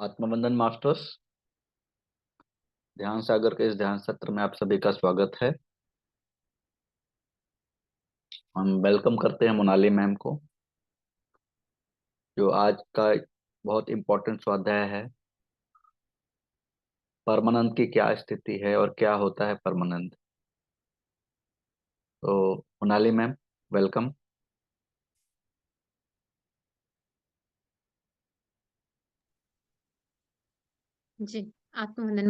आत्मबंधन masters ध्यान सागर के इस ध्यान सत्र में आप सभी का स्वागत है। हम वेलकम करते हैं मोनाली मैम को, जो आज का बहुत इम्पोर्टेंट स्वाध्याय है। परमानंद की क्या स्थिति है और क्या होता है परमानंद। तो मोनाली मैम, वेलकम। जी। आत्मवंदन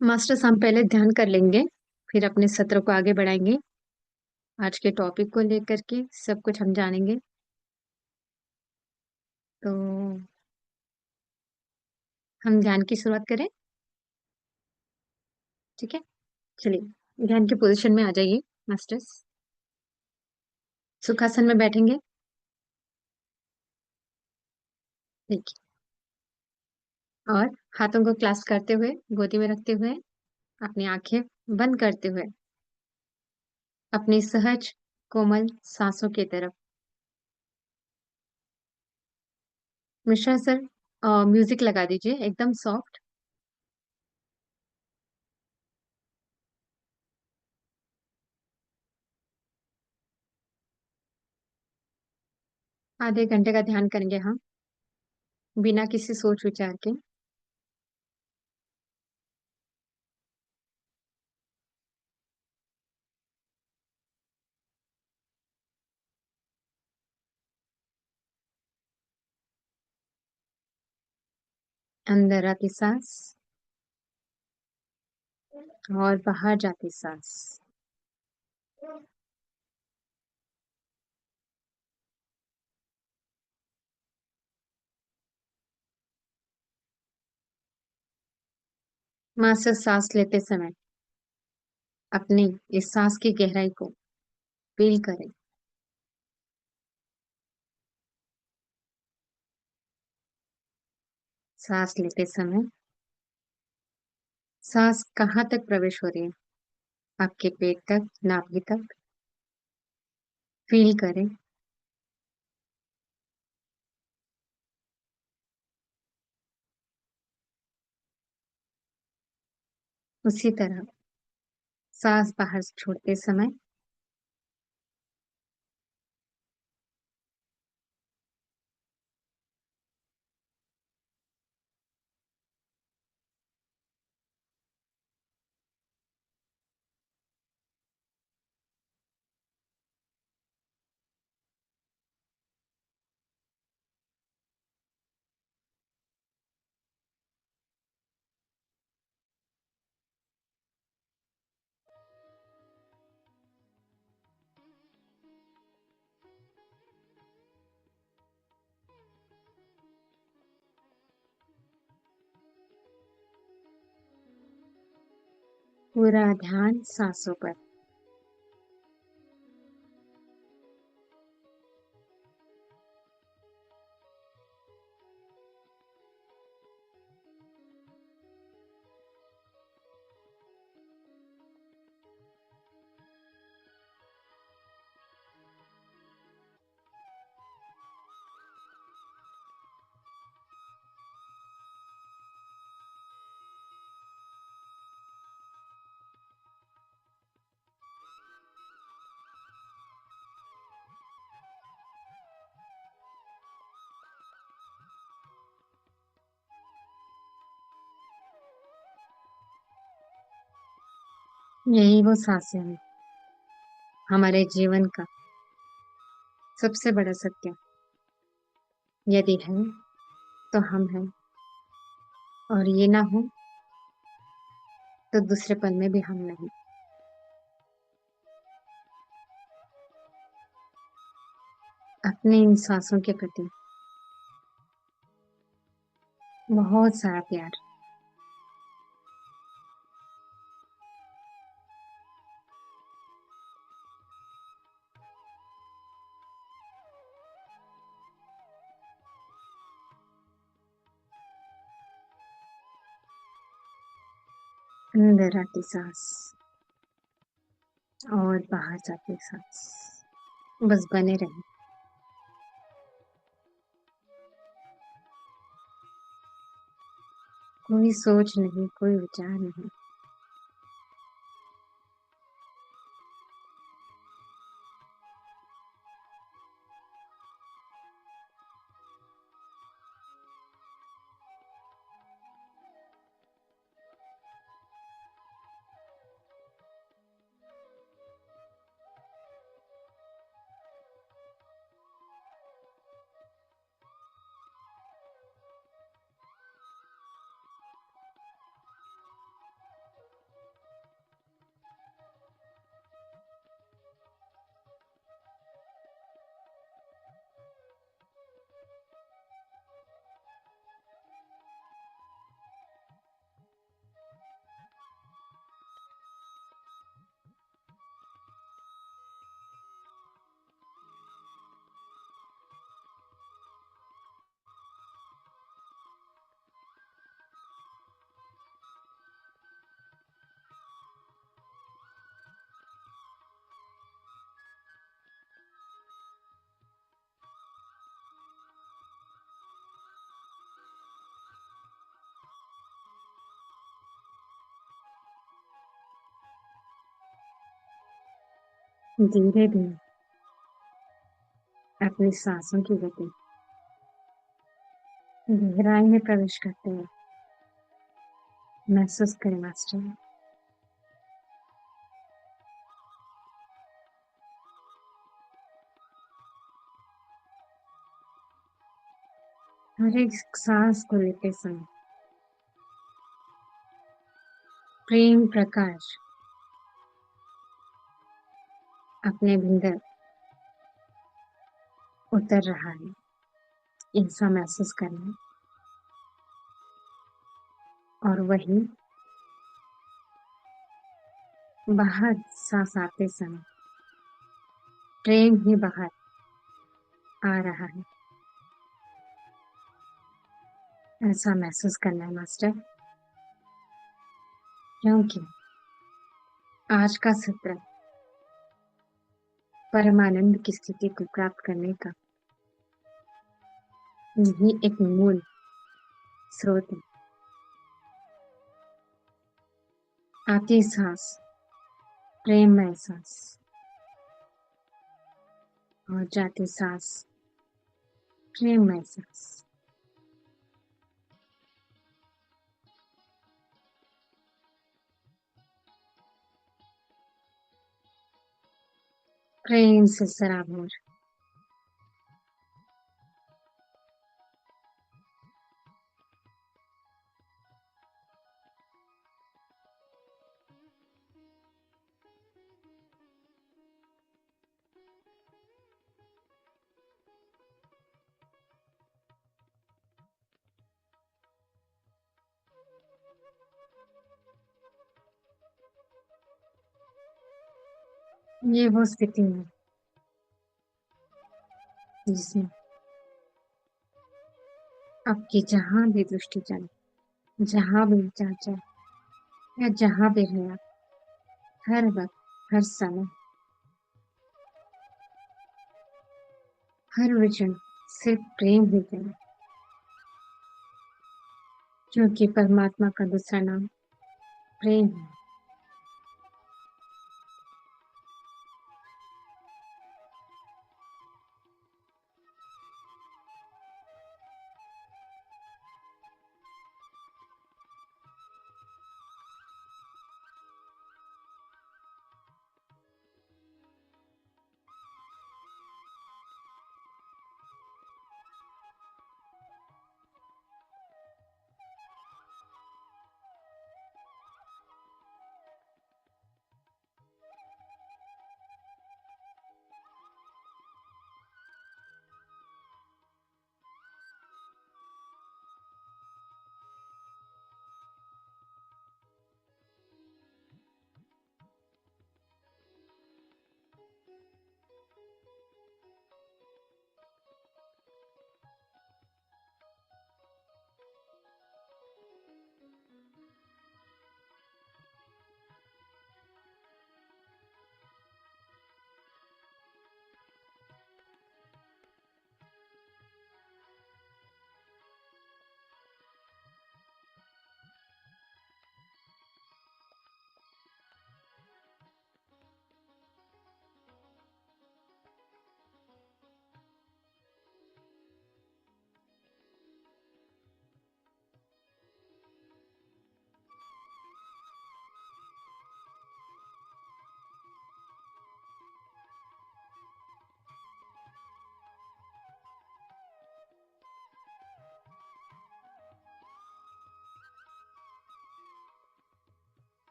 मास्टर्स हम पहले ध्यान कर लेंगे, फिर अपने सत्र को आगे बढ़ाएंगे। आज के टॉपिक को लेकर के सब कुछ हम जानेंगे। तो हम ध्यान की शुरुआत करें। ठीक है, चलिए ध्यान की पोजीशन में आ जाइए मास्टर्स। सुखासन में बैठेंगे। ठीक है, और हाथों को क्लास्प करते हुए गोदी में रखते हुए अपनी आंखें बंद करते हुए अपनी सहज कोमल सांसों की तरफ। मिश्रा सर, म्यूजिक लगा दीजिए एकदम सॉफ्ट। आधे घंटे का ध्यान करेंगे हम, बिना किसी सोच विचार के। अंदर आती सांस और बाहर जाती सांस। मां से सांस लेते समय अपनी इस सांस की गहराई को फील करें। सांस लेते समय सांस कहाँ तक प्रवेश हो रही है, आपके पेट तक, नाभि तक फील करें। उसी तरह सांस बाहर छोड़ते समय पूरा ध्यान सांसों पर। यही वो सांसें हैं, हमारे जीवन का सबसे बड़ा सत्य। यदि है तो हम हैं, और ये ना हो तो दूसरे पल में भी हम नहीं। अपने इन सांसों के प्रति बहुत सारा प्यार। अंदर आती सांस और बाहर जाती सांस, बस बने रहे। कोई सोच नहीं, कोई विचार नहीं। धीरे-धीरे अपनी सांसों की गति गहराई में प्रवेश करते हुए महसूस करें मास्टर। हर एक सांस को लेते समय प्रेम प्रकाश अपने भीतर उतर रहा है, ऐसा महसूस करना। और वही बाहर सांस आते समय प्रेम ही बाहर आ रहा है, ऐसा महसूस करना है मास्टर। क्योंकि आज का सत्र परमानंद की स्थिति को प्राप्त करने का यही एक मूल स्रोत है। आती सांस प्रेममय सांस और जाती सांस प्रेममय सांस। प्रेम से सराबोर ये वो स्थिति है जिसमें आपकी जहां भी दृष्टि जाए, जहां भी विचार जाए या जहां भी रहे आप, हर वक्त, हर समय, हर विजन सिर्फ प्रेम ही करें, क्योंकि परमात्मा का दूसरा नाम प्रेम है।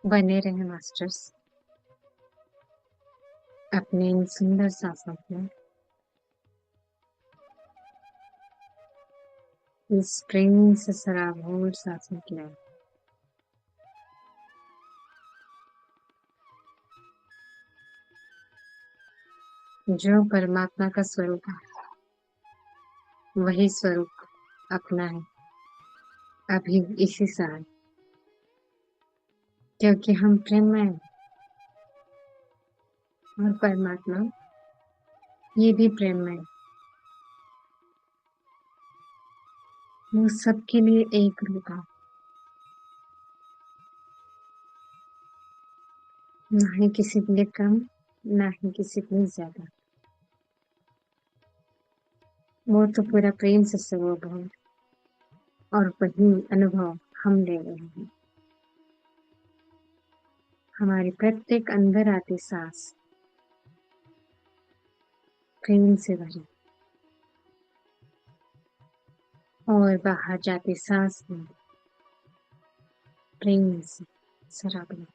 बने रहे मास्टर्स अपने इन सुंदर सांसों में, इस प्रेम से सराबोर सांसों के लिए, जो परमात्मा का स्वरूप है वही स्वरूप अपना है अभी इसी समय, क्योंकि हम प्रेम में हैं और परमात्मा ये भी प्रेम में है। वो सबके लिए एक रूप है, ना ही किसी के लिए कम, ना ही किसी के लिए ज्यादा। वो तो पूरा प्रेम से सर्वोपरि है और वही अनुभव हम ले रहे हैं। हमारी प्रत्येक अंदर आती सांस प्रेम से भरी और बाहर जाती सांस में प्रेम से सराबी।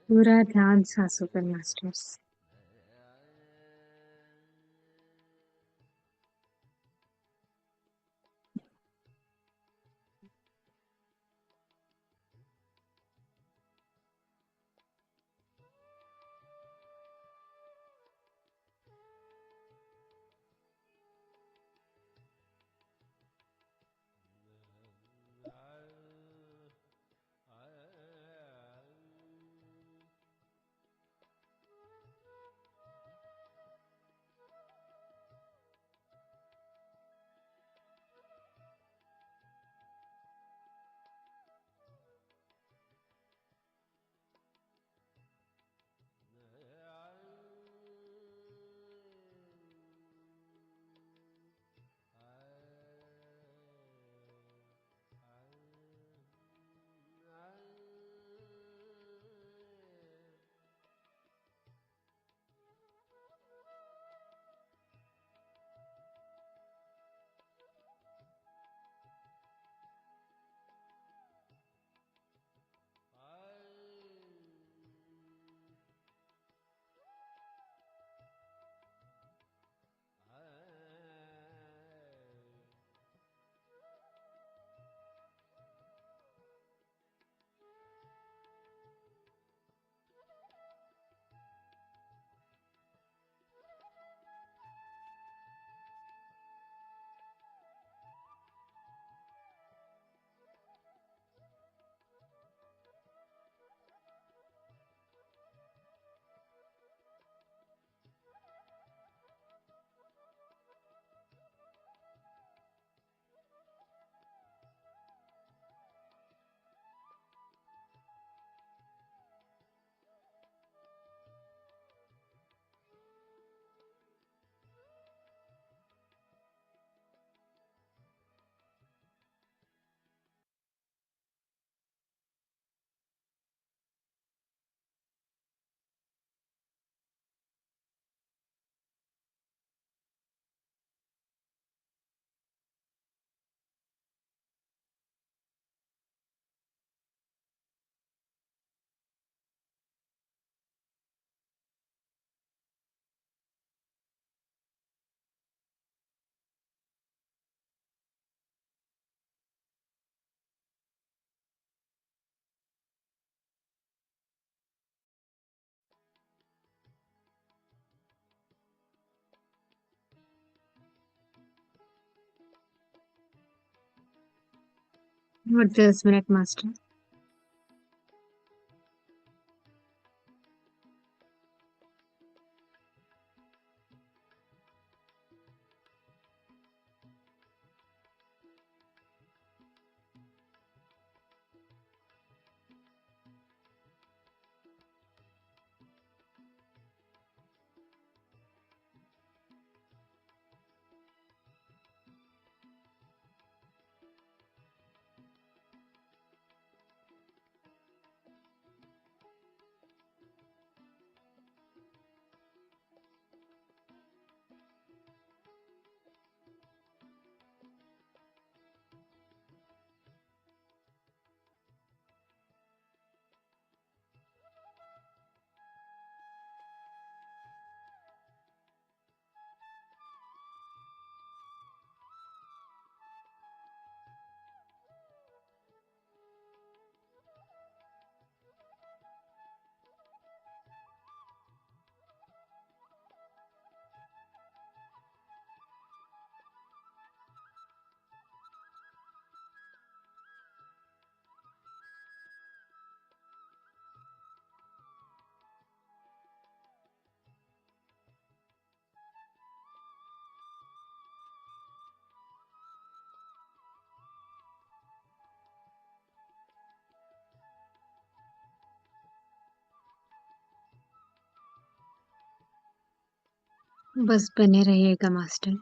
पूरा ध्यान सांसों पर मास्टर्स। और 10 मिनट मास्टर। बस बने रहिएगा मास्टर।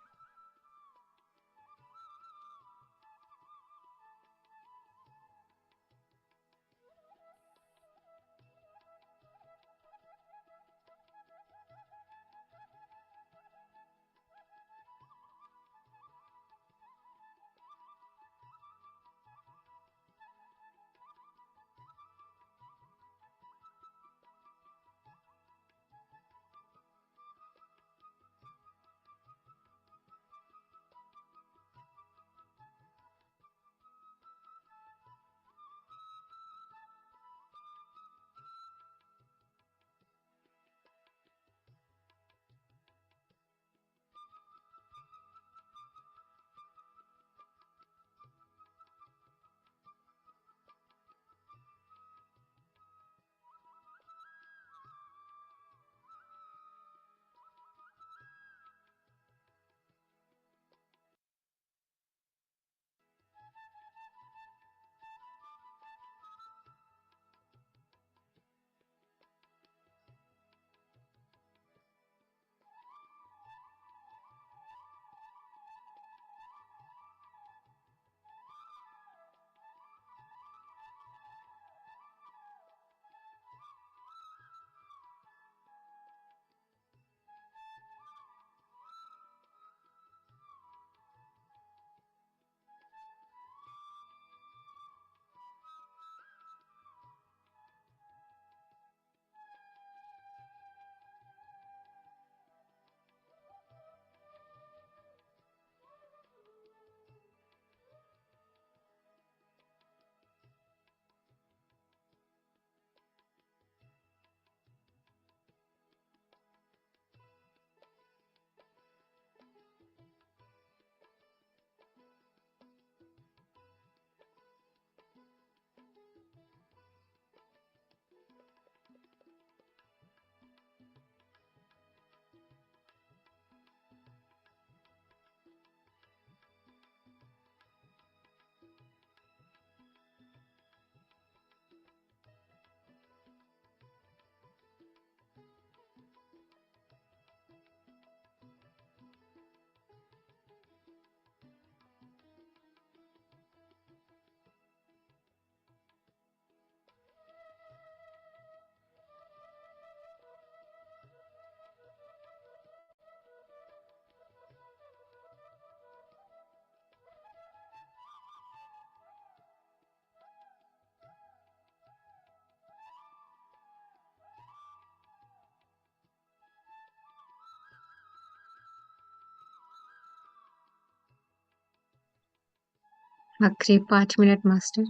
आखिरी 5 मिनट मास्टर।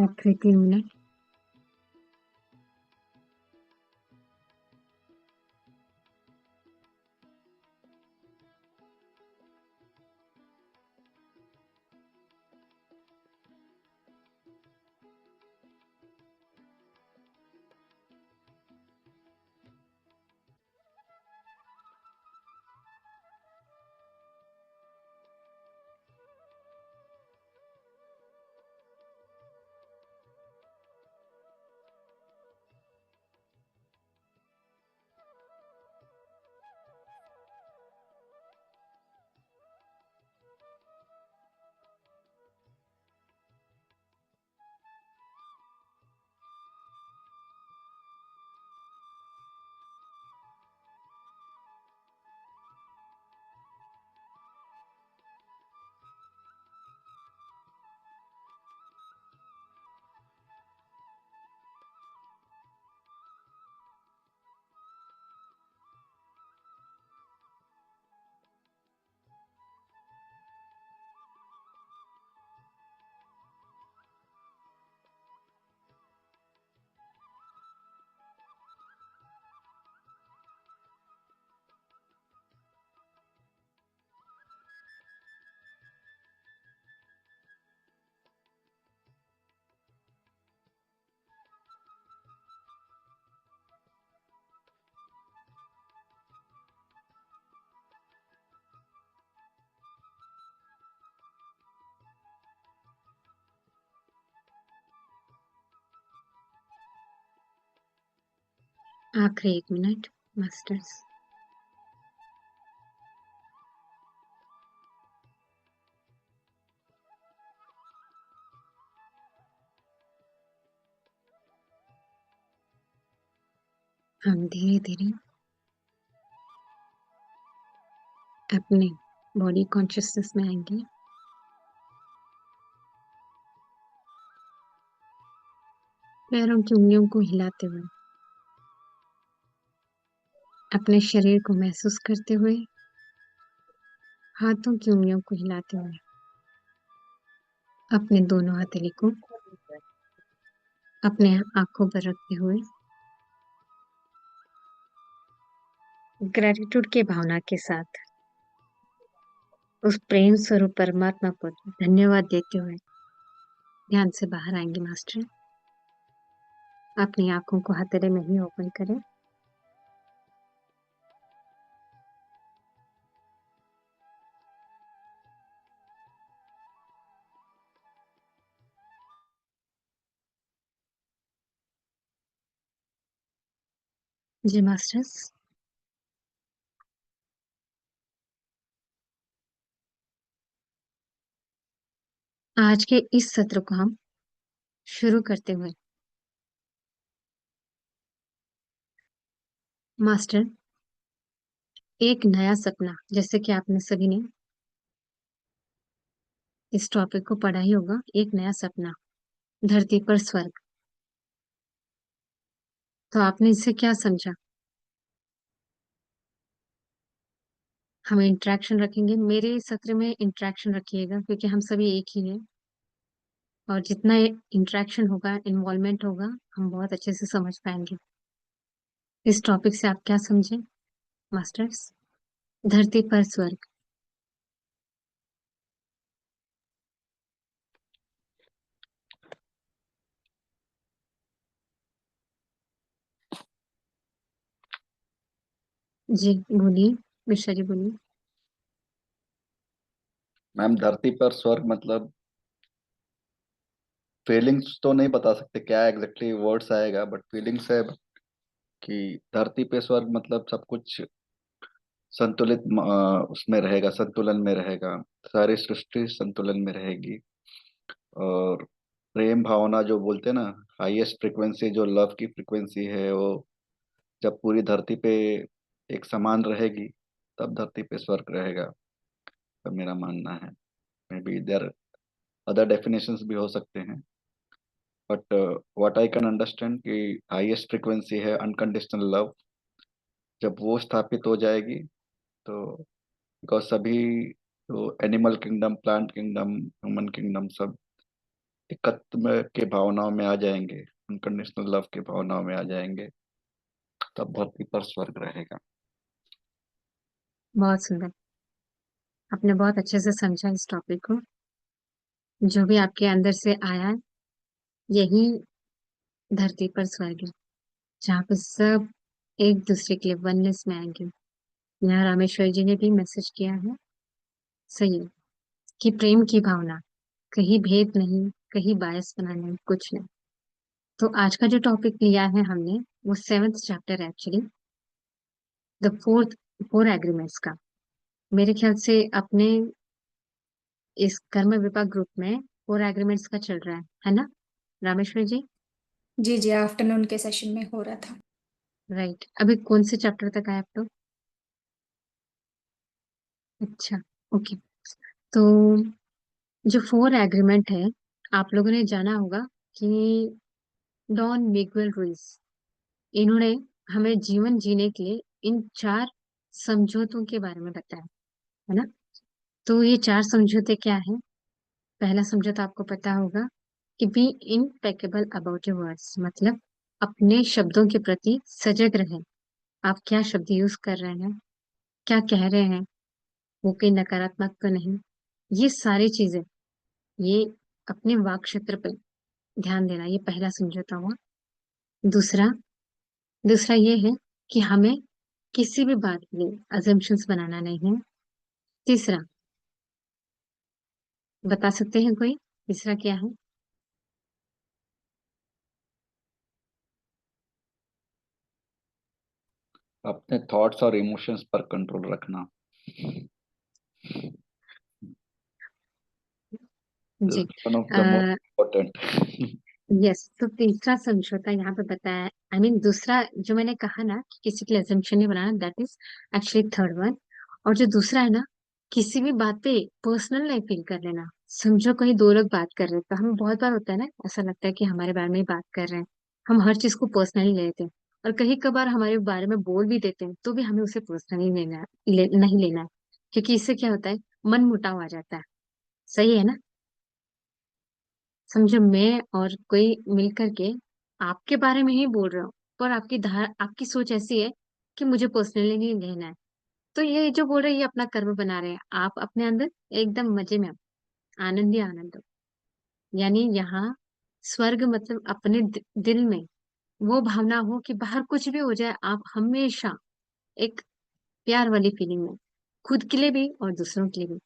आखिरी 3 मिनट। आखिरी 1 मिनट मास्टर्स। हम धीरे धीरे अपने बॉडी कॉन्शियसनेस में आएंगे। पैरों की उंगलियों को हिलाते हुए, अपने शरीर को महसूस करते हुए, हाथों की उंगलियों को हिलाते हुए, अपने दोनों हथेली को अपने आंखों पर रखते हुए, ग्रेटिट्यूड की भावना के साथ उस प्रेम स्वरूप परमात्मा को धन्यवाद देते हुए ध्यान से बाहर आएंगे मास्टर। अपनी आंखों को हथेली में ही ओपन करें। जी मास्टर्स। आज के इस सत्र को हम शुरू करते हुए मास्टर, एक नया सपना, जैसे कि आपने सभी ने इस टॉपिक को पढ़ा ही होगा, एक नया सपना, धरती पर स्वर्ग। तो आपने इससे क्या समझा? हम इंटरेक्शन रखेंगे, मेरे सत्र में इंटरेक्शन रखिएगा, क्योंकि हम सभी एक ही हैं, और जितना इंटरेक्शन होगा, इन्वॉल्वमेंट होगा, हम बहुत अच्छे से समझ पाएंगे। इस टॉपिक से आप क्या समझे मास्टर्स? धरती पर स्वर्ग। जी बोलिए, मिश्रा जी बोलिए। मैम, धरती पर स्वर्ग मतलब फीलिंग्स तो नहीं बता सकते क्या एग्जैक्टली वर्ड्स आएगा, बट फीलिंग्स है कि धरती पे स्वर्ग मतलब सब कुछ संतुलित उसमें रहेगा, संतुलन में रहेगा। सारी सृष्टि संतुलन में रहेगी। और प्रेम भावना जो बोलते हैं ना, हाईएस्ट फ्रिक्वेंसी जो लव की फ्रिक्वेंसी है, वो जब पूरी धरती पे एक समान रहेगी, तब धरती पे स्वर्ग रहेगा। तो मेरा मानना है, may be there other definitions भी हो सकते हैं, but what I can understand कि हाईएस्ट फ्रिक्वेंसी है अनकंडीशनल लव। जब वो स्थापित हो जाएगी, तो बिकॉज सभी, तो animal kingdom, plant kingdom, human kingdom, सब एकत्व के भावनाओं में आ जाएंगे, अनकंडीशनल लव के भावनाओं में आ जाएंगे, तब धरती पर स्वर्ग रहेगा। बहुत सुंदर। आपने बहुत अच्छे से समझा इस टॉपिक को। जो भी आपके अंदर से आया है, यही धरती पर स्वर्ग है, जहाँ पे सब एक दूसरे के लिए वननेस में आएंगे। यहाँ रामेश्वर जी ने भी मैसेज किया है, सही है, कि प्रेम की भावना, कहीं भेद नहीं, कहीं बायस बना नहीं, कुछ नहीं। तो आज का जो टॉपिक लिया है हमने, वो 7th chapter actually, the four agreements का। मेरे ख्याल से अपने इस कर्म विभाग ग्रुप में 4 एग्रीमेंट्स का चल रहा है ना रामेश्वर जी? जी जी, आफ्टरनून के सेशन में हो रहा था। राइट, अभी कौन से चैप्टर तक आए आप लोग? अच्छा, ओके। तो जो 4 एग्रीमेंट है, आप लोगों ने जाना होगा कि डॉन मिगुएल रुइस, इन्होंने हमें जीवन जीने के लिए इन 4 समझौतों के बारे में बताया, है ना? तो ये 4 समझौते क्या है? पहला समझौता आपको पता होगा कि be impeccable about your words, मतलब अपने शब्दों के प्रति सजग रहें। आप क्या शब्द यूज कर रहे हैं, क्या कह रहे हैं, वो कहीं नकारात्मक तो नहीं। ये सारी चीजें, ये अपने वाक क्षेत्र पे ध्यान देना, ये पहला समझौता हुआ। दूसरा दूसरा ये है कि हमें किसी भी बात के लिए अजम्पशंस बनाना नहीं है। तीसरा, बता सकते हैं कोई, तीसरा क्या है? अपने थॉट्स और इमोशंस पर कंट्रोल रखना। जी। One of the most important. Yes, तो तीसरा समझौता यहाँ पे बताया, आई मीन दूसरा जो मैंने कहा ना कि किसी के लिए assumption नहीं बनाना, that is actually third one. और जो दूसरा है ना, किसी भी बात पे पर्सनल नहीं फील कर लेना। समझो कहीं 2 लोग बात कर रहे हैं, तो हमें बहुत बार होता है ना, ऐसा लगता है कि हमारे बारे में ही बात कर रहे हैं, हम हर चीज को पर्सनली ले लेते हैं। और कहीं कभार हमारे बारे में बोल भी देते हैं, तो भी हमें उसे पर्सनली नहीं लेना है, क्योंकि इससे क्या होता है, मन मुटाव आ जाता है। सही है ना? समझो मैं और कोई मिल करके आपके बारे में ही बोल रहा हूँ, पर आपकी सोच ऐसी है कि मुझे पर्सनली नहीं लेना है। तो ये जो बोल रहे हैं, ये अपना कर्म बना रहे हैं। आप अपने अंदर एकदम मजे में हो, आनंद ही आनंद हो। यानी यहाँ स्वर्ग मतलब अपने दिल में वो भावना हो कि बाहर कुछ भी हो जाए, आप हमेशा एक प्यार वाली फीलिंग में, खुद के लिए भी और दूसरों के लिए भी।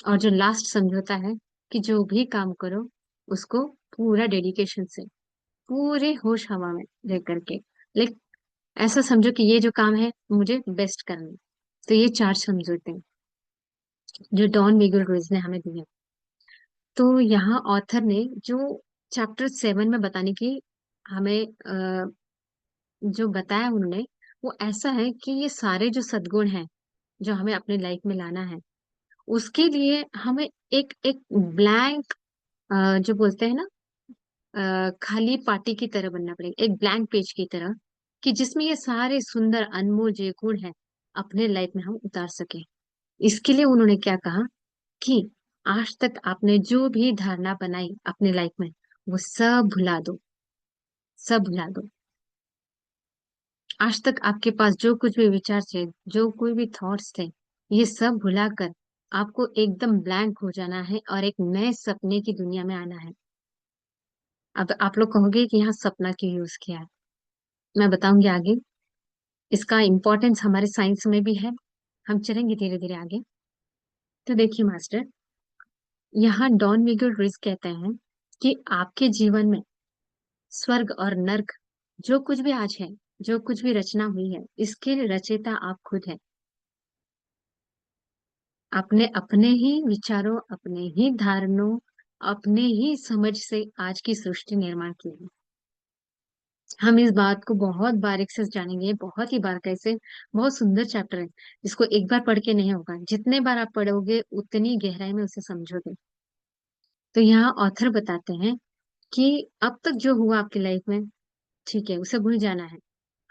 और जो लास्ट समझौता है कि जो भी काम करो, उसको पूरा डेडिकेशन से, पूरे होश हवा में रह करके, लाइक ऐसा समझो कि ये जो काम है मुझे बेस्ट करना है। तो ये 4 समझौते हैं जो डॉन मिगुल रुइज ने हमें दिए। तो यहाँ ऑथर ने जो चैप्टर 7 में बताने की हमें जो बताया उन्होंने, वो ऐसा है कि ये सारे जो सद्गुण हैं जो हमें अपने लाइफ में लाना है, उसके लिए हमें एक एक ब्लैंक, जो बोलते हैं ना, खाली पार्टी की तरह बनना पड़ेगा, एक ब्लैंक पेज की तरह, कि जिसमें ये सारे सुंदर अनमोल जो गुण है अपने लाइफ में हम उतार सके। इसके लिए उन्होंने क्या कहा कि आज तक आपने जो भी धारणा बनाई अपने लाइफ में, वो सब भुला दो, सब भुला दो। आज तक आपके पास जो कुछ भी विचार थे, जो कोई भी थॉट्स थे, ये सब भुलाकर आपको एकदम ब्लैंक हो जाना है और एक नए सपने की दुनिया में आना है। अब आप लोग कहोगे कि यहाँ सपना क्यों यूज किया है, मैं बताऊंगी आगे। इसका इम्पोर्टेंस हमारे साइंस में भी है, हम चलेंगे धीरे धीरे आगे। तो देखिए मास्टर, यहाँ डॉन मिगुएल रुइस कहते हैं कि आपके जीवन में स्वर्ग और नर्क, जो कुछ भी आज है, जो कुछ भी रचना हुई है, इसके रचयिता आप खुद हैं। आपने अपने ही विचारों, अपने ही धारणों, अपने ही समझ से आज की सृष्टि निर्माण की है। हम इस बात को बहुत बारीक से जानेंगे, बहुत ही बार कैसे। बहुत सुंदर चैप्टर है, जिसको एक बार पढ़ के नहीं होगा, जितने बार आप पढ़ोगे उतनी गहराई में उसे समझोगे। तो यहाँ ऑथर बताते हैं कि अब तक जो हुआ आपकी लाइफ में, ठीक है, उसे भूल जाना है।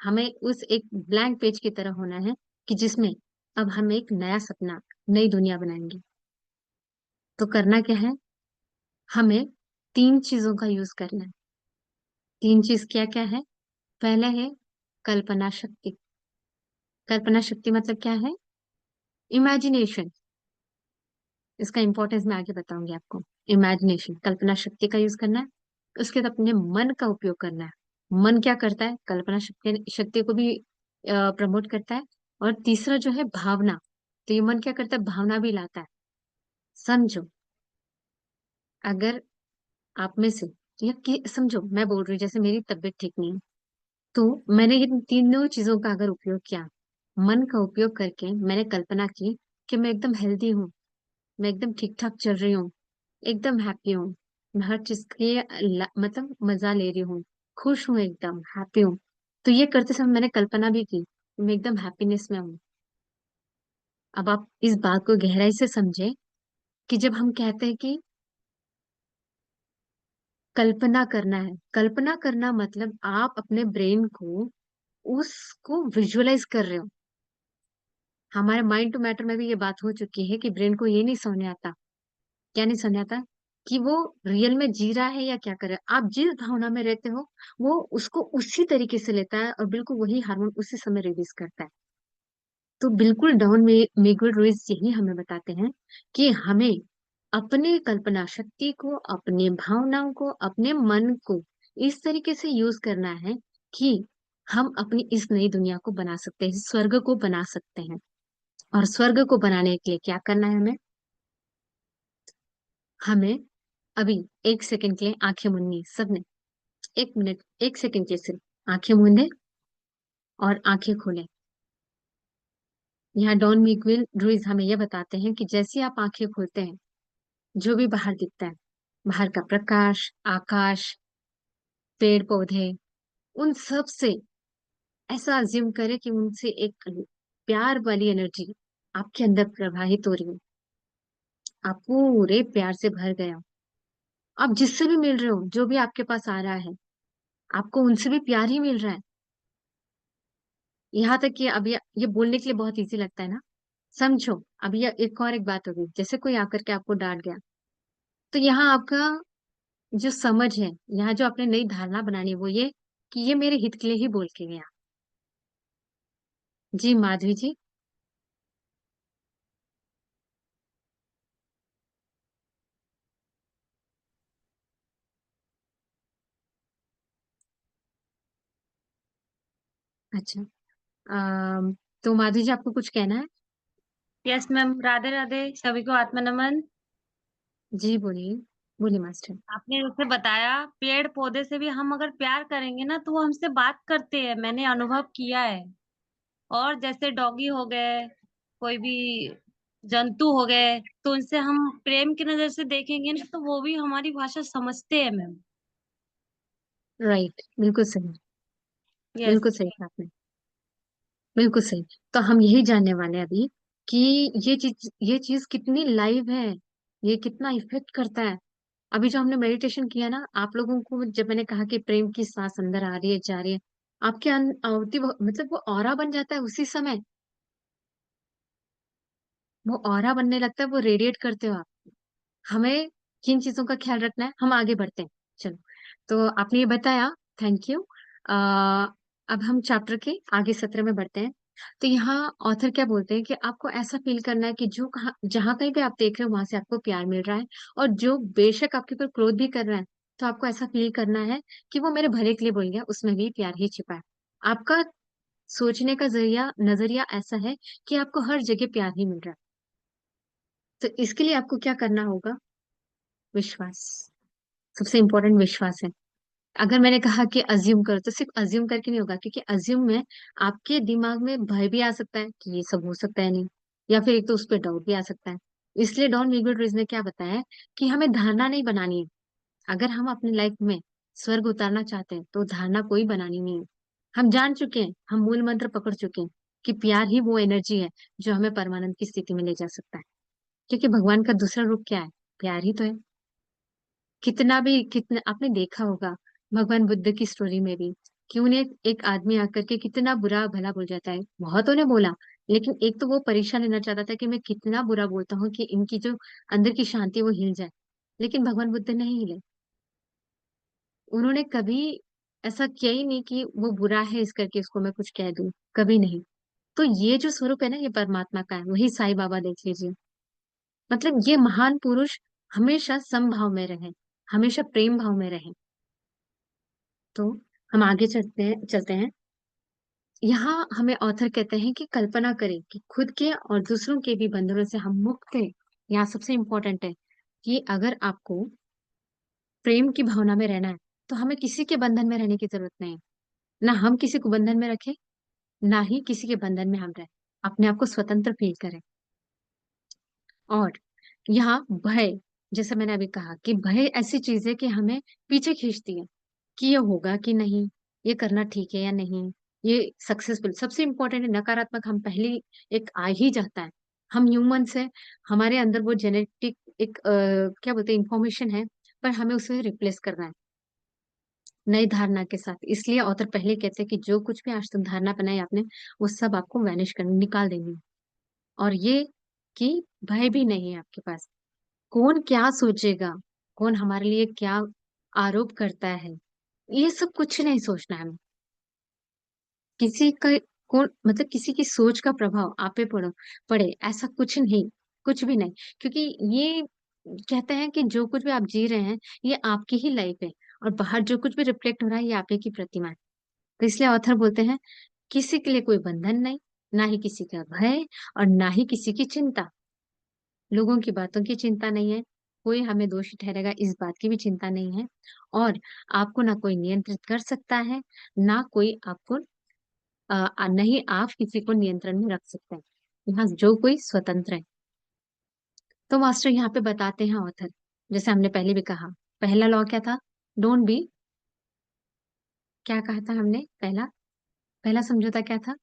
हमें उस एक ब्लैंक पेज की तरह होना है कि जिसमें अब हम एक नया सपना, नई दुनिया बनाएंगे। तो करना क्या है, हमें तीन चीजों का यूज करना है। तीन चीज क्या क्या है? पहला है कल्पना शक्ति। कल्पना शक्ति मतलब क्या है? इमेजिनेशन। इसका इंपॉर्टेंस मैं आगे बताऊंगी आपको। इमेजिनेशन, कल्पना शक्ति का यूज करना है। उसके बाद अपने मन का उपयोग करना है। मन क्या करता है? कल्पना शक्ति शक्ति को भी प्रमोट करता है। और तीसरा जो है भावना, तो ये मन क्या करता है? भावना भी लाता है। समझो, अगर आप में से, या कि समझो मैं बोल रही हूँ जैसे मेरी तबीयत ठीक नहीं है, तो मैंने ये तीनों चीजों का अगर उपयोग किया, मन का उपयोग करके मैंने कल्पना की कि मैं एकदम हेल्दी हूँ, मैं एकदम ठीक ठाक चल रही हूँ, एकदम हैप्पी हूँ, मैं हर चीज के मतलब मजा ले रही हूँ, खुश हूँ, एकदम हैप्पी हूँ। तो ये करते समय मैंने कल्पना भी की कि मैं एकदम हैप्पीनेस में हूँ। अब आप इस बात को गहराई से समझे कि जब हम कहते हैं कि कल्पना करना है, कल्पना करना मतलब आप अपने ब्रेन को उसको विजुअलाइज कर रहे हो। हमारे माइंड टू मैटर में भी ये बात हो चुकी है कि ब्रेन को ये नहीं समझ में आता, क्या नहीं समझ आता, कि वो रियल में जी रहा है या क्या कर रहा है। आप जिस भावना में रहते हो वो उसको उसी तरीके से लेता है और बिल्कुल वही हार्मोन उसी समय रिलीज करता है। तो बिल्कुल डॉन में मिगुएल रुइस यही हमें बताते हैं कि हमें अपने कल्पना शक्ति को, अपने भावनाओं को, अपने मन को इस तरीके से यूज करना है कि हम अपनी इस नई दुनिया को बना सकते हैं, स्वर्ग को बना सकते हैं। और स्वर्ग को बनाने के लिए क्या करना है हमें? हमें अभी एक सेकंड के लिए आंखें मूंदनी है सबने। एक मिनट, एक सेकंड के लिए सिर्फ आंखें मूंदे और आंखें खोलें। यहाँ डॉन मिगुएल रुइस हमें यह बताते हैं कि जैसे आप आंखें खोलते हैं, जो भी बाहर दिखता है, बाहर का प्रकाश, आकाश, पेड़ पौधे, उन सब से ऐसा अज्यूम करें कि उनसे एक प्यार वाली एनर्जी आपके अंदर प्रवाहित हो रही है। आप पूरे प्यार से भर गए हो। आप जिससे भी मिल रहे हो, जो भी आपके पास आ रहा है, आपको उनसे भी प्यार ही मिल रहा है। यहाँ तक कि अब ये बोलने के लिए बहुत इजी लगता है ना। समझो, अभी एक और एक बात होगी, जैसे कोई आकर के आपको डांट गया, तो यहाँ आपका जो समझ है, यहाँ जो आपने नई धारणा बनानी है वो ये कि ये मेरे हित के लिए ही बोल के गया। जी माधवी जी। अच्छा, तो माधवी जी आपको कुछ कहना है? यस मैम, राधे राधे, सभी को आत्मा नमन। जी बोलिए, बोलिए मास्टर। आपने जैसे बताया, पेड़ पौधे से भी हम अगर प्यार करेंगे ना तो वो हमसे बात करते हैं, मैंने अनुभव किया है। और जैसे डॉगी हो गए, कोई भी जंतु हो गए, तो उनसे हम प्रेम की नजर से देखेंगे ना तो वो भी हमारी भाषा समझते हैं मैम। राइट, बिल्कुल सही। यस। बिल्कुल सही कहा आपने। बिल्कुल सही। तो हम यही जानने वाले हैं अभी कि ये चीज कितनी लाइव है, ये कितना इफेक्ट करता है। अभी जो हमने मेडिटेशन किया ना, आप लोगों को जब मैंने कहा कि प्रेम की सांस अंदर आ रही है, जा रही है, आपके आवती मतलब वो ऑरा बन जाता है उसी समय। वो ऑरा बनने लगता है, वो रेडिएट करते हो आप। हमें किन चीजों का ख्याल रखना है, हम आगे बढ़ते हैं। चलो, तो आपने ये बताया, थैंक यू। अब हम चैप्टर के आगे सत्र में बढ़ते हैं। तो यहाँ ऑथर क्या बोलते हैं कि आपको ऐसा फील करना है कि जो कहा जहां कहीं पे आप देख रहे हो वहां से आपको प्यार मिल रहा है। और जो बेशक आपके ऊपर क्रोध भी कर रहा है, तो आपको ऐसा फील करना है कि वो मेरे भले के लिए बोल गया, उसमें भी प्यार ही छिपा है। आपका सोचने का जरिया नजरिया ऐसा है कि आपको हर जगह प्यार ही मिल रहा है। तो इसके लिए आपको क्या करना होगा? विश्वास। सबसे इंपॉर्टेंट विश्वास है। अगर मैंने कहा कि अज्यूम करो, तो सिर्फ अज्यूम करके नहीं होगा, क्योंकि अज्यूम में आपके दिमाग में भय भी आ सकता है कि ये सब हो सकता है नहीं, या फिर एक तो उस पर डाउट भी आ सकता है। इसलिए डॉन मिगुएल रुइस ने क्या बताया है कि हमें धारणा नहीं बनानी है। अगर हम अपनी लाइफ में स्वर्ग उतारना चाहते हैं तो धारणा कोई बनानी नहीं है। हम जान चुके हैं, हम मूल मंत्र पकड़ चुके हैं कि प्यार ही वो एनर्जी है जो हमें परमानंद की स्थिति में ले जा सकता है। क्योंकि भगवान का दूसरा रूप क्या है? प्यार ही तो है। कितना आपने देखा होगा भगवान बुद्ध की स्टोरी में भी, कि उन्हें एक आदमी आकर के कितना बुरा भला बोल जाता है। बहुतों ने बोला, लेकिन एक तो वो परीक्षा लेना चाहता था कि मैं कितना बुरा बोलता हूँ कि इनकी जो अंदर की शांति वो हिल जाए। लेकिन भगवान बुद्ध नहीं हिले। उन्होंने कभी ऐसा किया ही नहीं कि वो बुरा है इस करके उसको मैं कुछ कह दूं, कभी नहीं। तो ये जो स्वरूप है ना, ये परमात्मा का है, वही साईं बाबा देख लीजिए। मतलब ये महान पुरुष हमेशा समभाव में रहे, हमेशा प्रेम भाव में रहे। तो हम आगे चलते हैं। यहाँ हमें ऑथर कहते हैं कि कल्पना करें कि खुद के और दूसरों के भी बंधनों से हम मुक्त हैं। यहाँ सबसे इंपॉर्टेंट है कि अगर आपको प्रेम की भावना में रहना है तो हमें किसी के बंधन में रहने की जरूरत नहीं है। ना हम किसी को बंधन में रखें, ना ही किसी के बंधन में हम रहें। अपने आप को स्वतंत्र फील करें। और यहाँ भय, जैसे मैंने अभी कहा कि भय ऐसी चीज है कि हमें पीछे खींचती है कि ये होगा कि नहीं, ये करना ठीक है या नहीं, ये सक्सेसफुल। सबसे इंपॉर्टेंट है नकारात्मक, हम पहले एक आ ही जाता है। हम ह्यूमंस है, हमारे अंदर वो जेनेटिक एक क्या बोलते हैं इंफॉर्मेशन है, पर हमें उसे रिप्लेस करना है नई धारणा के साथ। इसलिए ऑथर पहले कहते हैं कि जो कुछ भी आज तक धारणा बनाई आपने, वो सब आपको वैनिश करनी, निकाल देनी है। और ये कि भय भी नहीं है आपके पास। कौन क्या सोचेगा, कौन हमारे लिए क्या आरोप करता है, ये सब कुछ नहीं सोचना है हमें। किसी का कौन मतलब किसी की सोच का प्रभाव आप पे पड़े ऐसा कुछ नहीं, कुछ भी नहीं। क्योंकि ये कहते हैं कि जो कुछ भी आप जी रहे हैं ये आपकी ही लाइफ है, और बाहर जो कुछ भी रिफ्लेक्ट हो रहा है ये आप ही की प्रतिमा है। तो इसलिए ऑथर बोलते हैं किसी के लिए कोई बंधन नहीं, ना ही किसी का भय, और ना ही किसी की चिंता। लोगों की बातों की चिंता नहीं है, कोई हमें दोषी ठहरेगा इस बात की भी चिंता नहीं है। और आपको ना कोई नियंत्रित कर सकता है, ना कोई आपको नहीं आप किसी को नियंत्रण में रख सकते हैं। यहाँ जो कोई स्वतंत्र है। तो मास्टर यहाँ पे बताते हैं ऑथर, जैसे हमने पहले भी कहा, पहला लॉ क्या था? डोंट बी, क्या कहा था हमने? पहला पहला समझौता क्या था?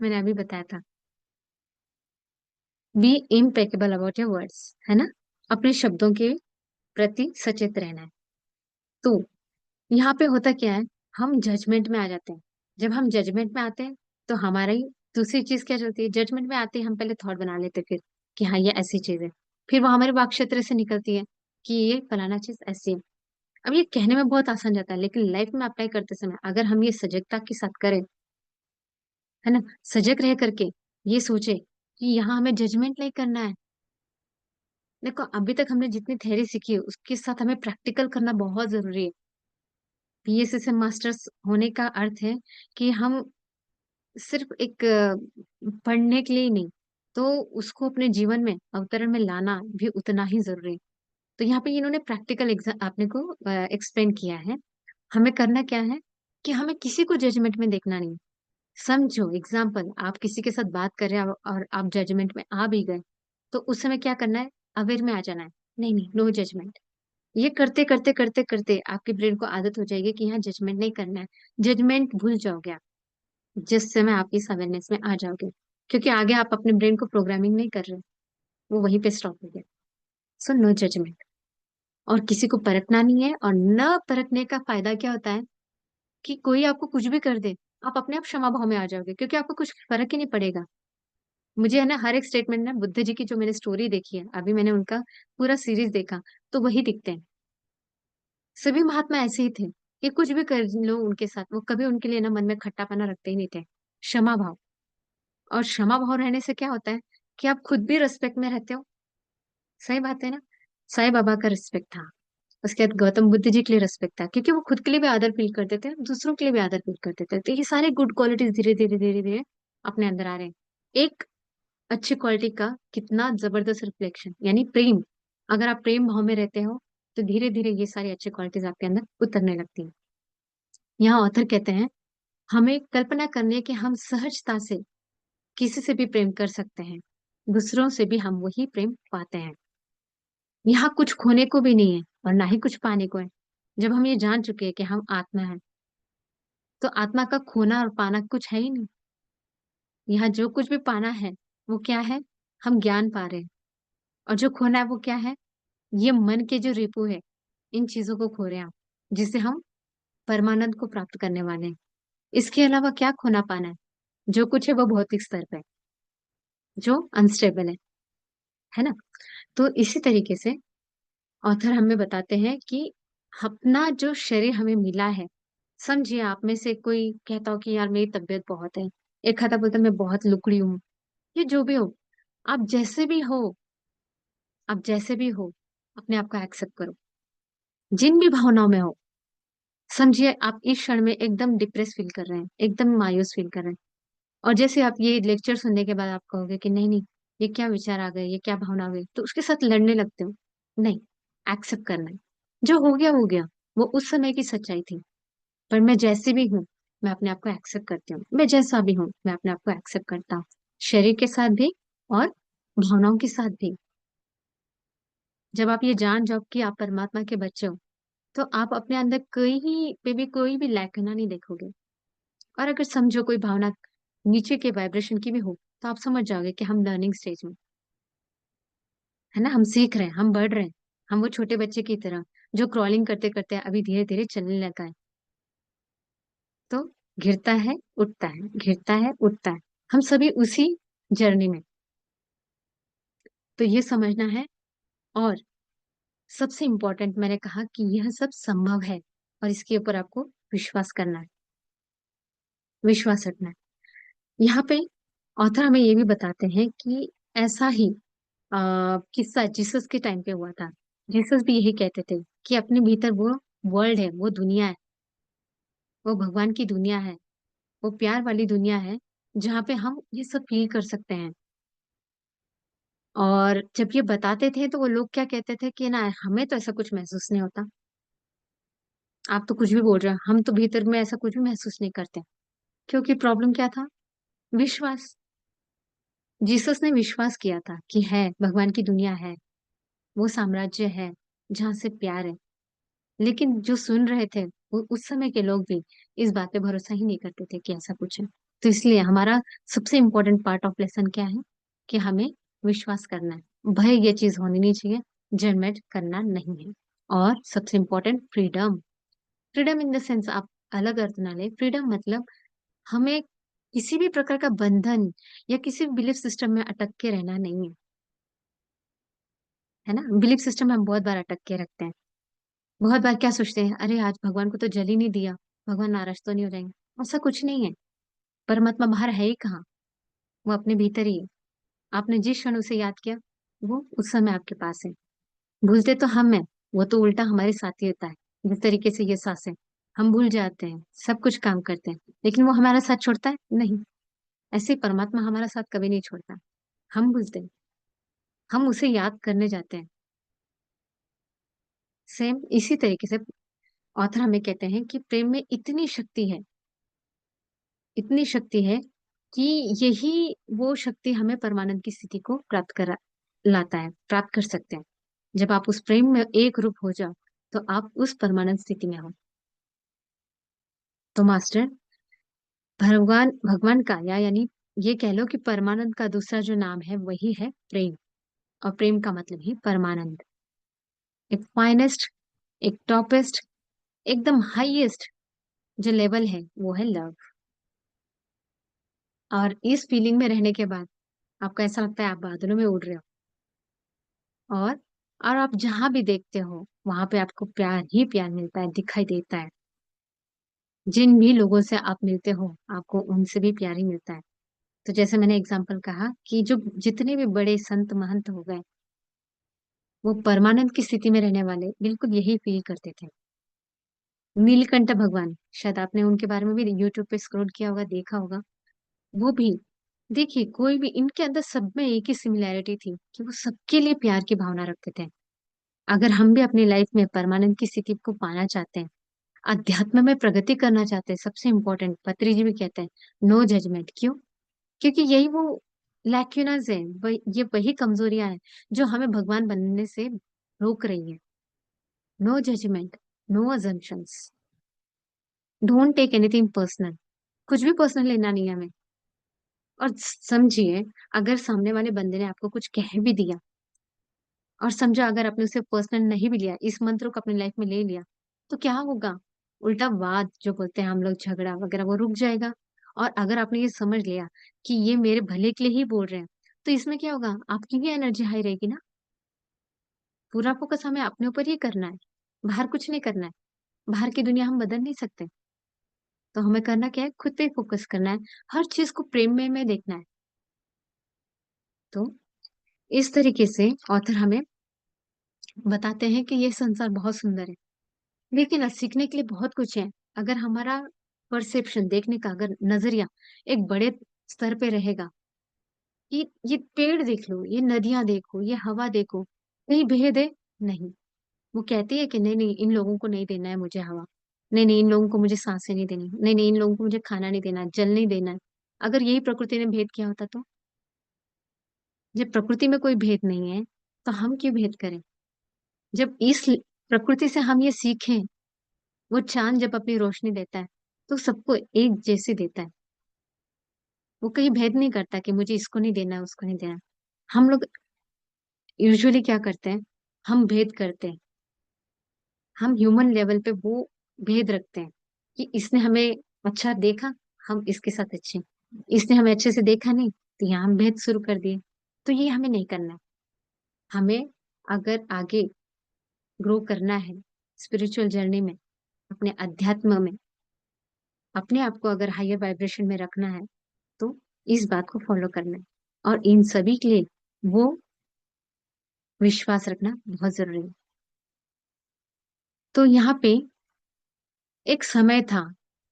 मैंने अभी बताया था, be impeccable about your words, है ना? अपने शब्दों के प्रति सचेत रहना है। तो यहाँ पे होता क्या है, हम जजमेंट में आ जाते हैं। जब हम जजमेंट में आते हैं तो हमारी दूसरी चीज क्या चलती है, जजमेंट में आते ही हम पहले थॉट बना लेते हैं, फिर कि हाँ ये ऐसी चीज है। फिर वो हमारे वाक क्षेत्र से निकलती है कि ये फलाना चीज ऐसी है। अब ये कहने में बहुत आसान जाता है, लेकिन लाइफ में अप्लाई करते समय अगर हम ये सजगता के साथ करें, है ना, सजग रह करके ये सोचे कि यहाँ हमें जजमेंट नहीं करना है। देखो अभी तक हमने जितनी थ्योरी सीखी है उसके साथ हमें प्रैक्टिकल करना बहुत जरूरी है। बीएसएसएम मास्टर्स होने का अर्थ है कि हम सिर्फ एक पढ़ने के लिए ही नहीं, तो उसको अपने जीवन में अवतरण में लाना भी उतना ही जरूरी है। तो यहाँ पे इन्होंने प्रैक्टिकल एग्जाम आपने को एक्सप्लेन किया है। हमें करना क्या है कि हमें किसी को जजमेंट में देखना नहीं। समझो एग्जाम्पल, आप किसी के साथ बात कर रहे हैं और आप जजमेंट में आ भी गए, तो उस समय क्या करना है? अवेयर में आ जाना है, नहीं नहीं नो जजमेंट। ये करते करते करते करते आपके ब्रेन को आदत हो जाएगी कि यहाँ जजमेंट नहीं करना है। जजमेंट भूल जाओगे आप जिस समय आप इस अवेयरनेस में आ जाओगे, क्योंकि आगे आप अपने ब्रेन को प्रोग्रामिंग नहीं कर रहे, वो वहीं पे स्टॉप हो गया। So no judgement. और किसी को परखना नहीं है, और न परखने का फायदा क्या होता है कि कोई आपको कुछ भी कर दे, आप अपने आप क्षमा भाव में आ जाओगे, क्योंकि आपको कुछ फर्क ही नहीं पड़ेगा। मुझे है ना हर एक स्टेटमेंट ना, बुद्ध जी की जो मैंने स्टोरी देखी है, अभी मैंने उनका पूरा सीरीज देखा, तो वही दिखते हैं। सभी महात्मा ऐसे ही थे कि कुछ भी कर लो उनके साथ, वो कभी उनके लिए ना मन में खट्टापना रखते ही नहीं थे। क्षमा भाव। और क्षमा भाव रहने से क्या होता है कि आप खुद भी रिस्पेक्ट में रहते हो। सही बात है ना? साईं बाबा का रिस्पेक्ट था, उसके बाद गौतम बुद्ध जी के लिए रिस्पेक्ट था, क्योंकि वो खुद के लिए भी आदर फील करते थे, दूसरों के लिए भी आदर फील करते थे। तो ये सारे गुड क्वालिटीज धीरे धीरे धीरे धीरे अपने अंदर आ रहे हैं। एक अच्छी क्वालिटी का कितना जबरदस्त रिफ्लेक्शन, यानी प्रेम। अगर आप प्रेम भाव में रहते हो तो धीरे धीरे ये सारी अच्छी क्वालिटीज आपके अंदर उतरने लगती हैं। यहाँ ऑथर कहते हैं हमें कल्पना करनी है कि हम सहजता से किसी से भी प्रेम कर सकते हैं, दूसरों से भी हम वही प्रेम पाते हैं। यहाँ कुछ खोने को भी नहीं है और ना ही कुछ पाने को है। जब हम ये जान चुके हैं कि हम आत्मा है, तो आत्मा का खोना और पाना कुछ है ही नहीं। यहाँ जो कुछ भी पाना है वो क्या है? हम ज्ञान पा रहे हैं। और जो खोना है वो क्या है? ये मन के जो रिपू है, इन चीजों को खो रहे हैं आप, जिससे हम परमानंद को प्राप्त करने वाले हैं। इसके अलावा क्या खोना पाना है? जो कुछ है वो भौतिक स्तर पे है, जो अनस्टेबल है ना? तो इसी तरीके से ऑथर हमें बताते हैं कि अपना जो शरीर हमें मिला है, समझिए आप में से कोई कहता हो कि यार मेरी तबीयत बहुत है, एक खाता बोलता मैं बहुत लुकड़ी हूँ, ये जो भी हो, आप जैसे भी हो, आप जैसे भी हो, अपने आप को एक्सेप्ट करो, जिन भी भावनाओं में हो। समझिए आप इस क्षण में एकदम डिप्रेस फील कर रहे हैं, एकदम मायूस फील कर रहे हैं, और जैसे आप ये लेक्चर सुनने के बाद आप कहोगे कि नहीं नहीं, ये क्या विचार आ गए, ये क्या भावना आ गई, तो उसके साथ लड़ने लगते हो। नहीं, एक्सेप्ट करना है, जो हो गया हो गया, वो उस समय की सच्चाई थी। पर मैं जैसी भी हूँ, मैं अपने आप को एक्सेप्ट करती हूँ, मैं जैसा भी हूँ मैं अपने आप को एक्सेप्ट करता हूँ, शरीर के साथ भी और भावनाओं के साथ भी। जब आप ये जान जाओ कि आप परमात्मा के बच्चे हो, तो आप अपने अंदर कहीं पे भी कोई भी लैकिना नहीं देखोगे। और अगर समझो कोई भावना नीचे के वाइब्रेशन की भी हो, तो आप समझ जाओगे कि हम लर्निंग स्टेज में, है ना, हम सीख रहे हैं, हम बढ़ रहे हैं। हम वो छोटे बच्चे की तरह जो क्रॉलिंग करते करते अभी धीरे धीरे चलने लगा है। तो गिरता है, उठता है, गिरता है, उठता है, हम सभी उसी जर्नी में। तो ये समझना है। और सबसे इम्पोर्टेंट मैंने कहा कि यह सब संभव है, और इसके ऊपर आपको विश्वास करना है, विश्वास रखना है। यहाँ पे ऑथर हमें ये भी बताते हैं कि ऐसा ही किस्सा जीसस के टाइम पे हुआ था। जीसस भी यही कहते थे कि अपने भीतर वो वर्ल्ड है, वो दुनिया है, वो भगवान की दुनिया है, वो प्यार वाली दुनिया है, जहाँ पे हम ये सब फील कर सकते हैं। और जब ये बताते थे तो वो लोग क्या कहते थे कि ना हमें तो ऐसा कुछ महसूस नहीं होता, आप तो कुछ भी बोल रहे हो, हम तो भीतर में ऐसा कुछ भी महसूस नहीं करते। क्योंकि प्रॉब्लम क्या था? विश्वास। जीसस ने विश्वास किया था कि है, भगवान की दुनिया है, वो साम्राज्य है जहाँ से प्यार है। लेकिन जो सुन रहे थे, वो उस समय के लोग भी इस बात पे भरोसा ही नहीं करते थे कि ऐसा कुछ है। तो इसलिए हमारा सबसे इम्पोर्टेंट पार्ट ऑफ लेसन क्या है कि हमें विश्वास करना है। भय ये चीज होनी नहीं चाहिए, जजमेंट करना नहीं है। और सबसे important freedom. Freedom in the sense आप अलग अर्थ ना ले, फ्रीडम मतलब हमें किसी भी प्रकार का बंधन या किसी भी बिलीफ सिस्टम में अटक के रहना नहीं है। है ना, बिलीफ सिस्टम में हम बहुत बार अटक के रखते हैं। बहुत बार क्या सोचते हैं, अरे आज भगवान को तो जल ही नहीं दिया, भगवान नाराज तो नहीं हो जाएंगे। ऐसा कुछ नहीं है। परमात्मा बाहर है ही कहाँ, वो अपने भीतर ही है। आपने जिस क्षण उसे याद किया, वो उस समय आपके पास है। भूलते तो हम हैं, वो तो उल्टा हमारे साथ ही होता है। जिस तरीके से ये सांसें, हम भूल जाते हैं, सब कुछ काम करते हैं, लेकिन वो हमारा साथ छोड़ता है नहीं। ऐसे ही परमात्मा हमारा साथ कभी नहीं छोड़ता। हम भूलते हैं, हम उसे याद करने जाते हैं। सेम इसी तरीके से ऑथर हमें कहते हैं कि प्रेम में इतनी शक्ति है, इतनी शक्ति है कि यही वो शक्ति हमें परमानंद की स्थिति को प्राप्त करा लाता है, प्राप्त कर सकते हैं। जब आप उस प्रेम में एक रूप हो जाओ, तो आप उस परमानंद स्थिति में हो। तो मास्टर, भगवान भगवान का या यानी ये कह लो कि परमानंद का दूसरा जो नाम है वही है प्रेम। और प्रेम का मतलब ही परमानंद। एक फाइनेस्ट, एक टॉपेस्ट, एकदम हाईएस्ट जो लेवल है वो है लव। और इस फीलिंग में रहने के बाद आपको ऐसा लगता है आप बादलों में उड़ रहे हो। और आप जहां भी देखते हो वहां पे आपको प्यार ही प्यार मिलता है, दिखाई देता है। जिन भी लोगों से आप मिलते हो, आपको उनसे भी प्यार ही मिलता है। तो जैसे मैंने एग्जाम्पल कहा कि जो जितने भी बड़े संत महंत हो गए, वो परमानंद की स्थिति में रहने वाले बिल्कुल यही फील करते थे। नीलकंठ भगवान, शायद आपने उनके बारे में भी यूट्यूब पे स्क्रॉल किया होगा, देखा होगा। वो भी देखिए, कोई भी इनके अंदर सब में एक ही सिमिलैरिटी थी कि वो सबके लिए प्यार की भावना रखते थे। अगर हम भी अपनी लाइफ में परमानंद की स्थिति को पाना चाहते हैं, अध्यात्म में प्रगति करना चाहते हैं, सबसे इंपॉर्टेंट पत्री जी भी कहते हैं नो जजमेंट। क्यों? क्योंकि यही वो लैक्यूनाज है, ये वही कमजोरियां हैं जो हमें भगवान बनने से रोक रही है। No judgement, no assumptions, don't take anything personal. कुछ भी पर्सनल लेना नहीं है हमें। और समझिए, अगर सामने वाले बंदे ने आपको कुछ कह भी दिया, और समझो अगर आपने उसे पर्सनल नहीं भी लिया, इस मंत्र को अपनी लाइफ में ले लिया, तो क्या होगा? उल्टा वाद जो बोलते हैं हम लोग, झगड़ा वगैरह, वो रुक जाएगा। और अगर आपने ये समझ लिया कि ये मेरे भले के लिए ही बोल रहे हैं, तो इसमें क्या होगा? आपकी भी एनर्जी हाई रहेगी ना। पूरा फोकस हमें अपने ऊपर ही करना है, बाहर कुछ नहीं करना है। बाहर की दुनिया हम बदल नहीं सकते। तो हमें करना क्या है, खुद पे फोकस करना है, हर चीज को प्रेम में देखना है। तो इस तरीके से ऑथर हमें बताते हैं कि ये संसार बहुत सुंदर है, लेकिन सीखने के लिए बहुत कुछ है। अगर हमारा परसेप्शन, देखने का अगर नजरिया एक बड़े स्तर पे रहेगा, कि ये पेड़ देख लो, ये नदियां देखो, ये हवा देखो, कहीं भेद है? नहीं। वो कहती है कि नहीं नहीं, इन लोगों को नहीं देना है मुझे हवा, नहीं नहीं इन लोगों को मुझे सांसें नहीं देनी, नहीं नहीं इन लोगों को मुझे खाना नहीं देना, जल नहीं देना है। अगर यही प्रकृति ने भेद किया होता तो? जब प्रकृति में कोई भेद नहीं है, तो हम क्यों भेद करें? जब इस प्रकृति से हम ये सीखें, वो चांद जब अपनी रोशनी देता है तो सबको एक जैसे देता है। वो कहीं भेद नहीं करता कि मुझे इसको नहीं देना है, उसको नहीं देना है। हम लोग यूजुअली क्या करते हैं, हम भेद करते हैं। हम ह्यूमन लेवल पे वो भेद रखते हैं कि इसने हमें अच्छा देखा, हम इसके साथ अच्छे हैं। इसने हमें अच्छे से देखा नहीं, तो यहाँ हम भेद शुरू कर दिए। तो ये हमें नहीं करना है। हमें अगर आगे ग्रो करना है स्पिरिचुअल जर्नी में, अपने अध्यात्म में, अपने आप को अगर हायर वाइब्रेशन में रखना है, तो इस बात को फॉलो करना है। और इन सभी के लिए वो विश्वास रखना बहुत जरूरी है। तो यहाँ पे एक समय था,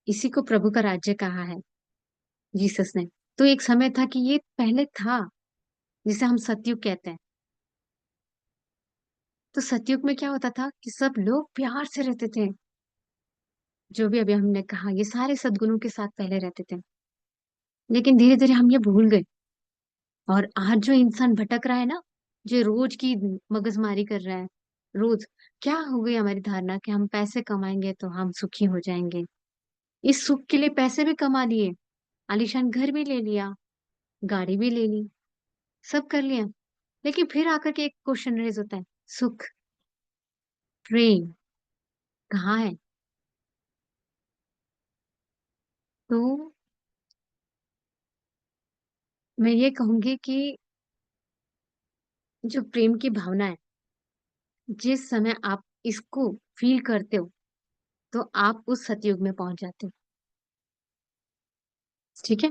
इसी को प्रभु का राज्य कहा है जीसस ने। तो एक समय था कि ये पहले था, जिसे हम सतयुग कहते हैं। तो सतयुग में क्या होता था कि सब लोग प्यार से रहते थे। जो भी अभी हमने कहा, ये सारे सद्गुणों के साथ पहले रहते थे। लेकिन धीरे धीरे हम ये भूल गए। और आज जो इंसान भटक रहा है ना, जो रोज की मगजमारी कर रहा है, रोज क्या हो गई हमारी धारणा कि हम पैसे कमाएंगे तो हम सुखी हो जाएंगे। इस सुख के लिए पैसे भी कमा लिए, आलीशान घर भी ले लिया, गाड़ी भी ले ली, सब कर लिया। लेकिन फिर आकर के एक क्वेश्चन रेज होता है, सुख, प्रेम कहाँ है? तो मैं ये कहूंगी कि जो प्रेम की भावना है, जिस समय आप इसको फील करते हो, तो आप उस सतयुग में पहुंच जाते हो। ठीक है।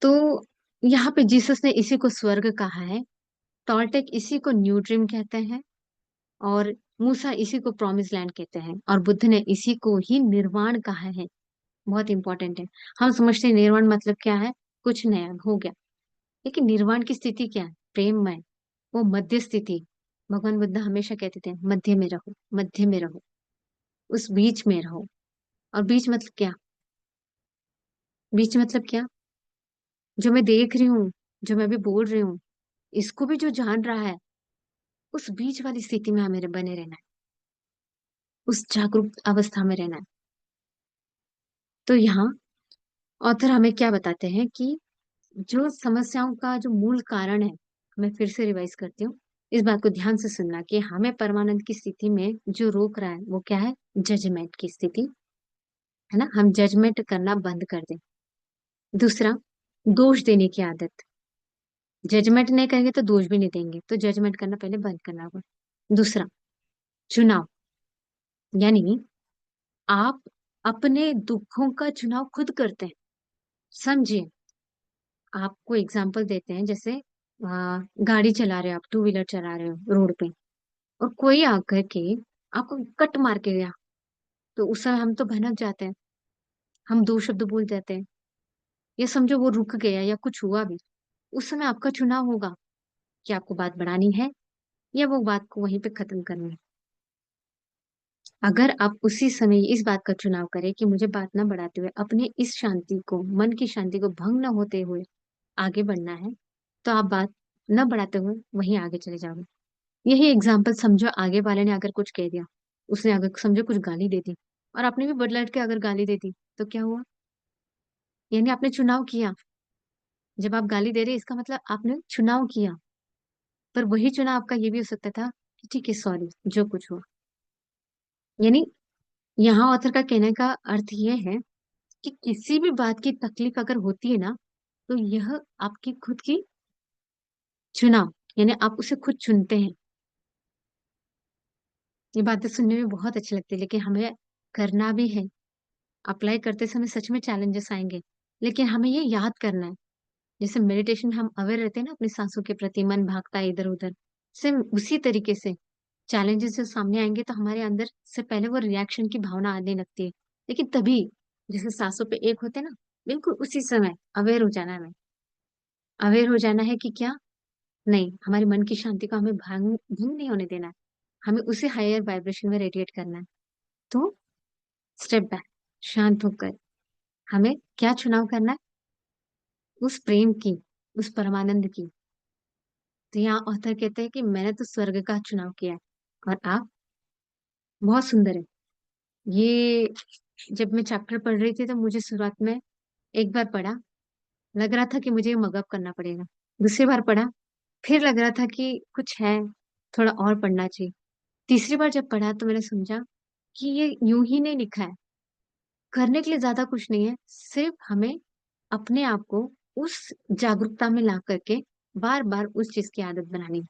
तो यहाँ पे जीसस ने इसी को स्वर्ग कहा है, टॉलटेक इसी को न्यू ड्रीम कहते हैं, और मूसा इसी को प्रॉमिस लैंड कहते हैं, और बुद्ध ने इसी को ही निर्वाण कहा है। बहुत इंपॉर्टेंट है। हम समझते हैं निर्वाण मतलब क्या है, कुछ नया हो गया, लेकिन निर्वाण की स्थिति क्या है, प्रेममय, वो मध्य स्थिति। भगवान बुद्ध हमेशा कहते थे मध्य में रहो, मध्य में रहो, उस बीच में रहो। और बीच मतलब क्या? बीच मतलब क्या? जो मैं देख रही हूँ, जो मैं भी बोल रही हूँ, इसको भी जो जान रहा है, उस बीच वाली स्थिति में हमें बने रहना है, उस जागरूक अवस्था में रहना है। तो यहाँ ऑथर हमें क्या बताते हैं कि जो समस्याओं का जो मूल कारण है, मैं फिर से रिवाइज करती हूँ, इस बात को ध्यान से सुनना, कि हमें परमानंद की स्थिति में जो रोक रहा है वो क्या है, जजमेंट की स्थिति, है ना। हम जजमेंट करना बंद कर दें। दूसरा, दोष देने की आदत। जजमेंट नहीं करेंगे तो दोष भी नहीं देंगे, तो जजमेंट करना पहले बंद करना होगा। दूसरा, चुनाव, यानी आप अपने दुखों का चुनाव खुद करते हैं। समझिए, आपको एग्जाम्पल देते हैं, जैसे गाड़ी चला रहे हो आप, टू व्हीलर चला रहे हो रोड पे, और कोई आकर के आपको कट मार के गया, तो उस समय हम तो भनक जाते हैं, हम दो शब्द बोल जाते हैं, या समझो वो रुक गया या कुछ हुआ भी। उस समय आपका चुनाव होगा कि आपको बात बढ़ानी है या वो बात को वहीं पे खत्म करनी है। अगर आप उसी समय इस बात का चुनाव करें कि मुझे बात ना बढ़ाते हुए अपने इस शांति को, मन की शांति को भंग न होते हुए आगे बढ़ना है, तो आप बात न बढ़ाते हुए वहीं आगे चले जाओगे। यही एग्जाम्पल समझो, आगे वाले ने अगर कुछ कह दिया, उसने अगर समझो कुछ गाली दे दी, और आपने भी बदलट के अगर गाली दे दी, तो क्या हुआ? यानी आपने चुनाव किया। जब आप गाली दे रहे, इसका मतलब आपने चुनाव किया। पर वही चुनाव आपका ये भी हो सकता था कि ठीक है, सॉरी, जो कुछ हुआ। यानी यहाँ ऑथर का कहने का अर्थ ये है कि किसी भी बात की तकलीफ अगर होती है ना, तो यह आपकी खुद की चुनाव, यानी आप उसे खुद चुनते हैं। ये बातें सुनने में बहुत अच्छी लगती है, लेकिन हमें करना भी है। अप्लाई करते समय सच में चैलेंजेस आएंगे, लेकिन हमें ये याद करना है। जैसे मेडिटेशन हम अवेयर रहते हैं ना अपनी सांसों के प्रति, मन भागता है इधर उधर, सेम उसी तरीके से चैलेंजेस जो सामने आएंगे तो हमारे अंदर से पहले वो रिएक्शन की भावना आने लगती है। लेकिन तभी जैसे सांसों पे एक होते हैं ना, बिल्कुल उसी समय अवेयर हो जाना है हमें। अवेयर हो जाना है कि क्या, नहीं, हमारे मन की शांति को हमें भंग भंग नहीं होने देना है। हमें उसे हायर वाइब्रेशन में रेडिएट करना है। तो स्टेप बैक, शांत होकर हमें क्या चुनाव करना है? उस प्रेम की, उस परमानंद की। तो यहाँ ऑथर कहते हैं कि मैंने तो स्वर्ग का चुनाव किया है, और आप? बहुत सुंदर है ये। जब मैं चैप्टर पढ़ रही थी तो मुझे शुरुआत में एक बार पढ़ा, लग रहा था कि मुझे मगअप करना पड़ेगा। दूसरी बार पढ़ा, फिर लग रहा था कि कुछ है, थोड़ा और पढ़ना चाहिए। तीसरी बार जब पढ़ा तो मैंने समझा कि ये यूं ही नहीं लिखा है, करने के लिए ज्यादा कुछ नहीं है, सिर्फ हमें अपने आप को उस जागरूकता में ला करके बार बार उस चीज की आदत बनानी है।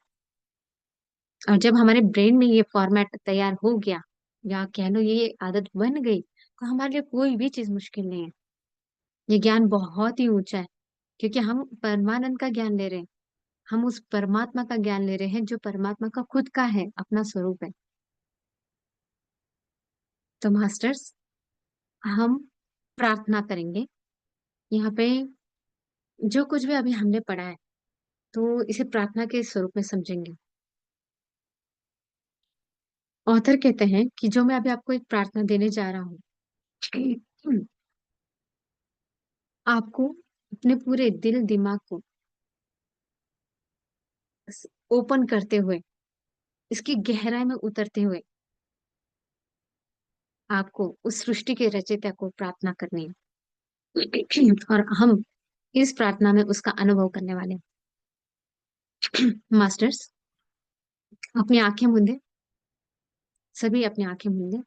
और जब हमारे ब्रेन में ये फॉर्मेट तैयार हो गया, या कह लो ये आदत बन गई, तो हमारे लिए कोई भी चीज मुश्किल नहीं है। ये ज्ञान बहुत ही ऊंचा है, क्योंकि हम परमानंद का ज्ञान ले रहे हैं। हम उस परमात्मा का ज्ञान ले रहे हैं जो परमात्मा का खुद का है, अपना स्वरूप है। तो मास्टर्स, हम प्रार्थना करेंगे यहाँ पे। जो कुछ भी अभी हमने पढ़ा है, तो इसे प्रार्थना के स्वरूप में समझेंगे। ऑथर कहते हैं कि जो मैं अभी आपको एक प्रार्थना देने जा रहा हूँ, आपको अपने पूरे दिल दिमाग को ओपन करते हुए, इसकी गहराई में उतरते हुए, आपको उस सृष्टि के रचयिता को प्रार्थना करनी है। और हम इस प्रार्थना में उसका अनुभव करने वाले हैं। मास्टर्स, अपनी आंखें मूंदे, सभी अपनी आंखें मूंदे,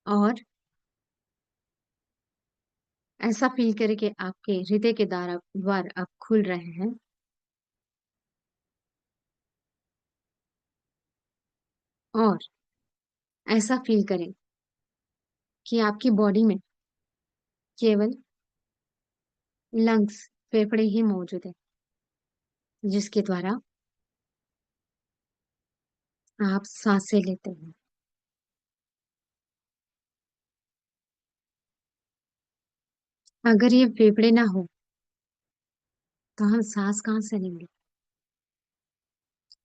और ऐसा फील करें कि आपके हृदय के द्वार द्वार अब खुल रहे हैं। और ऐसा फील करें कि आपकी बॉडी में केवल लंग्स, फेफड़े ही मौजूद है, जिसके द्वारा आप सांसें लेते हैं। अगर ये फेफड़े ना हो तो हम सांस कहाँ से लेंगे?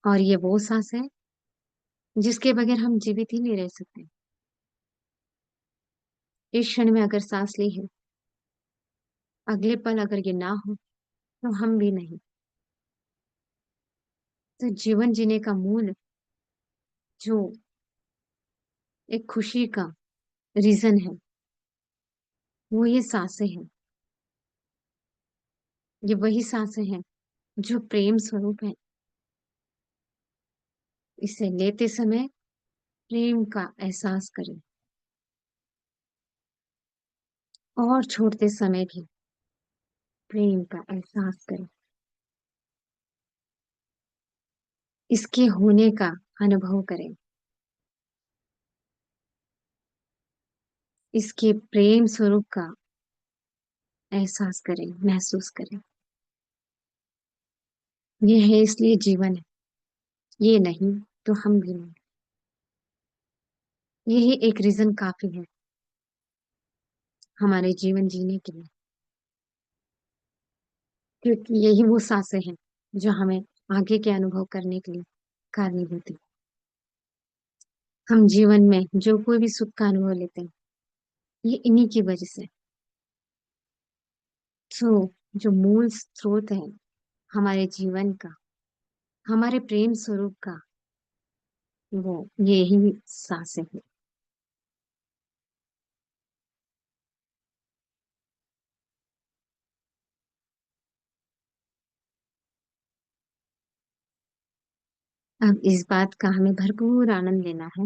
और ये वो सांस है जिसके बगैर हम जीवित ही नहीं रह सकते। इस क्षण में अगर सांस ली है, अगले पल अगर ये ना हो तो हम भी नहीं। तो जीवन जीने का मूल, जो एक खुशी का रीजन है, वो ये सांसें हैं। ये वही सांसें हैं जो प्रेम स्वरूप है। इसे लेते समय प्रेम का एहसास करें, और छोड़ते समय भी प्रेम का एहसास करें। इसके होने का अनुभव करें। इसके प्रेम स्वरूप का एहसास करें, महसूस करें। ये है इसलिए जीवन है, ये नहीं तो हम भी नहीं। यही एक रीजन काफी है हमारे जीवन जीने के लिए, क्योंकि यही वो सांसें हैं जो हमें आगे के अनुभव करने के लिए कारणीभूत है। हम जीवन में जो कोई भी सुख का अनुभव लेते हैं, ये इन्हीं की वजह से। तो जो मूल स्रोत है हमारे जीवन का, हमारे प्रेम स्वरूप का, वो यही सांसें हैं। अब इस बात का हमें भरपूर आनंद लेना है,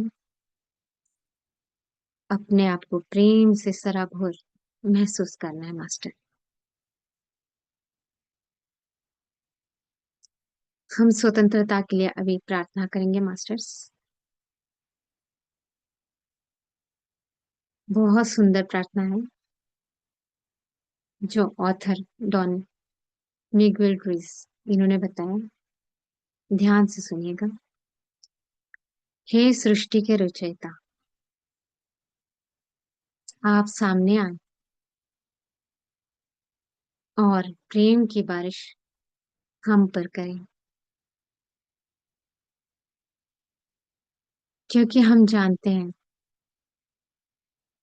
अपने आप को प्रेम से सराबोर महसूस करना है मास्टर। हम स्वतंत्रता के लिए अभी प्रार्थना करेंगे मास्टर्स। बहुत सुंदर प्रार्थना है जो ऑथर डॉन मिगुएल रुइस इन्होंने बताया। ध्यान से सुनिएगा। हे सृष्टि के रचयिता, आप सामने आए और प्रेम की बारिश हम पर करें, क्योंकि हम जानते हैं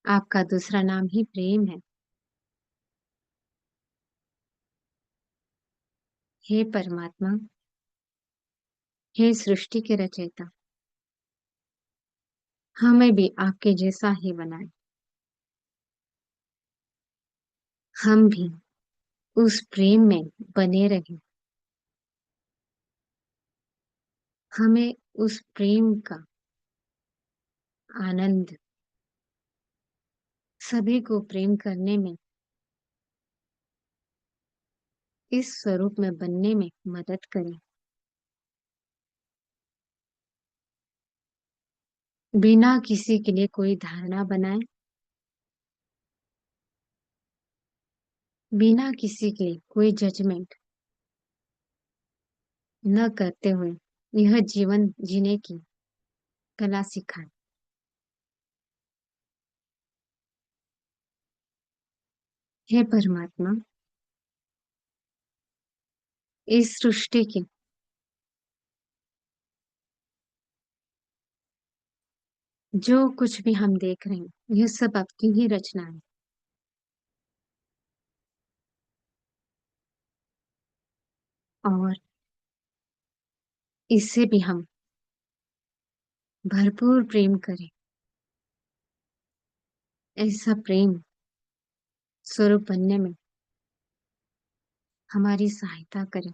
आपका दूसरा नाम ही प्रेम है। हे परमात्मा, हे सृष्टि के रचयिता, हमें भी आपके जैसा ही बनाए। हम भी उस प्रेम में बने रहें। हमें उस प्रेम का आनंद, सभी को प्रेम करने में, इस स्वरूप में बनने में मदद करें। बिना किसी के लिए कोई धारणा बनाए, बिना किसी के कोई जजमेंट न करते हुए यह जीवन जीने की कला सिखाएं। हे परमात्मा, इस सृष्टि की जो कुछ भी हम देख रहे हैं यह सब आपकी ही रचना है। और इससे भी हम भरपूर प्रेम करें। ऐसा प्रेम स्वरूप बनने में हमारी सहायता करें।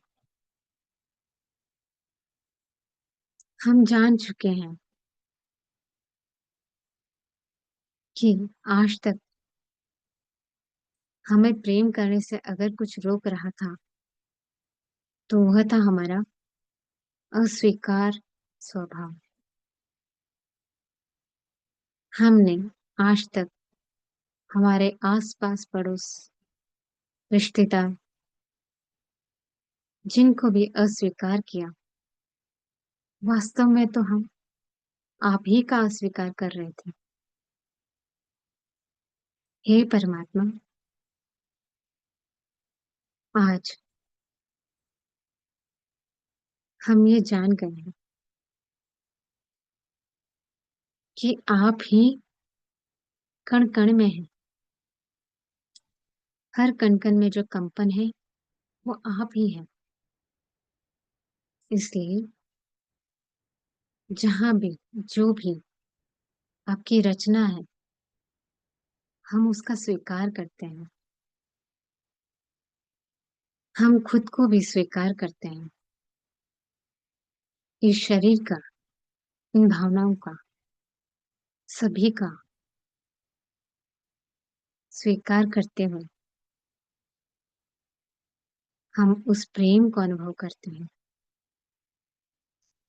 हम जान चुके हैं कि आज तक हमें प्रेम करने से अगर कुछ रोक रहा था तो वह था हमारा अस्वीकार स्वभाव। हमने आज तक हमारे आसपास पड़ोस, रिश्तेदार, जिनको भी अस्वीकार किया, वास्तव में तो हम आप ही का अस्वीकार कर रहे थे। हे परमात्मा, आज हम ये जान गए हैं कि आप ही कण कण में हैं। हर कण कण में जो कंपन है वो आप ही हैं। इसलिए जहां भी जो भी आपकी रचना है हम उसका स्वीकार करते हैं। हम खुद को भी स्वीकार करते हैं। इस शरीर का, इन भावनाओं का, सभी का स्वीकार करते हुए हम उस प्रेम को अनुभव करते हैं।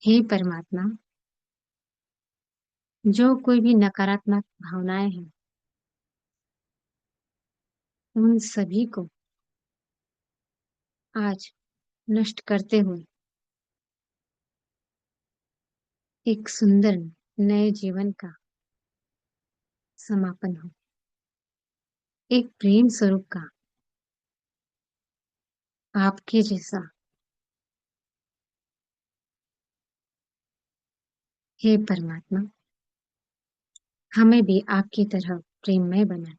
हे परमात्मा, जो कोई भी नकारात्मक भावनाएं हैं उन सभी को आज नष्ट करते हुए एक सुंदर नए जीवन का समापन हो, एक प्रेम स्वरूप का आपके जैसा। हे परमात्मा, हमें भी आपकी तरह प्रेममय बनाए,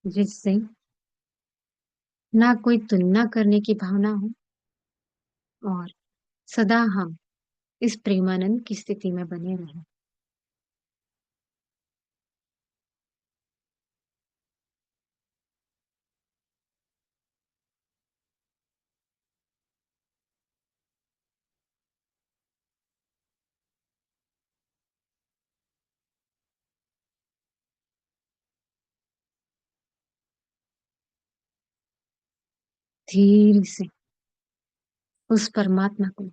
जिससे ना कोई तुलना करने की भावना हो और सदा हम इस प्रेमानंद की स्थिति में बने रहें। धीरे से उस परमात्मा को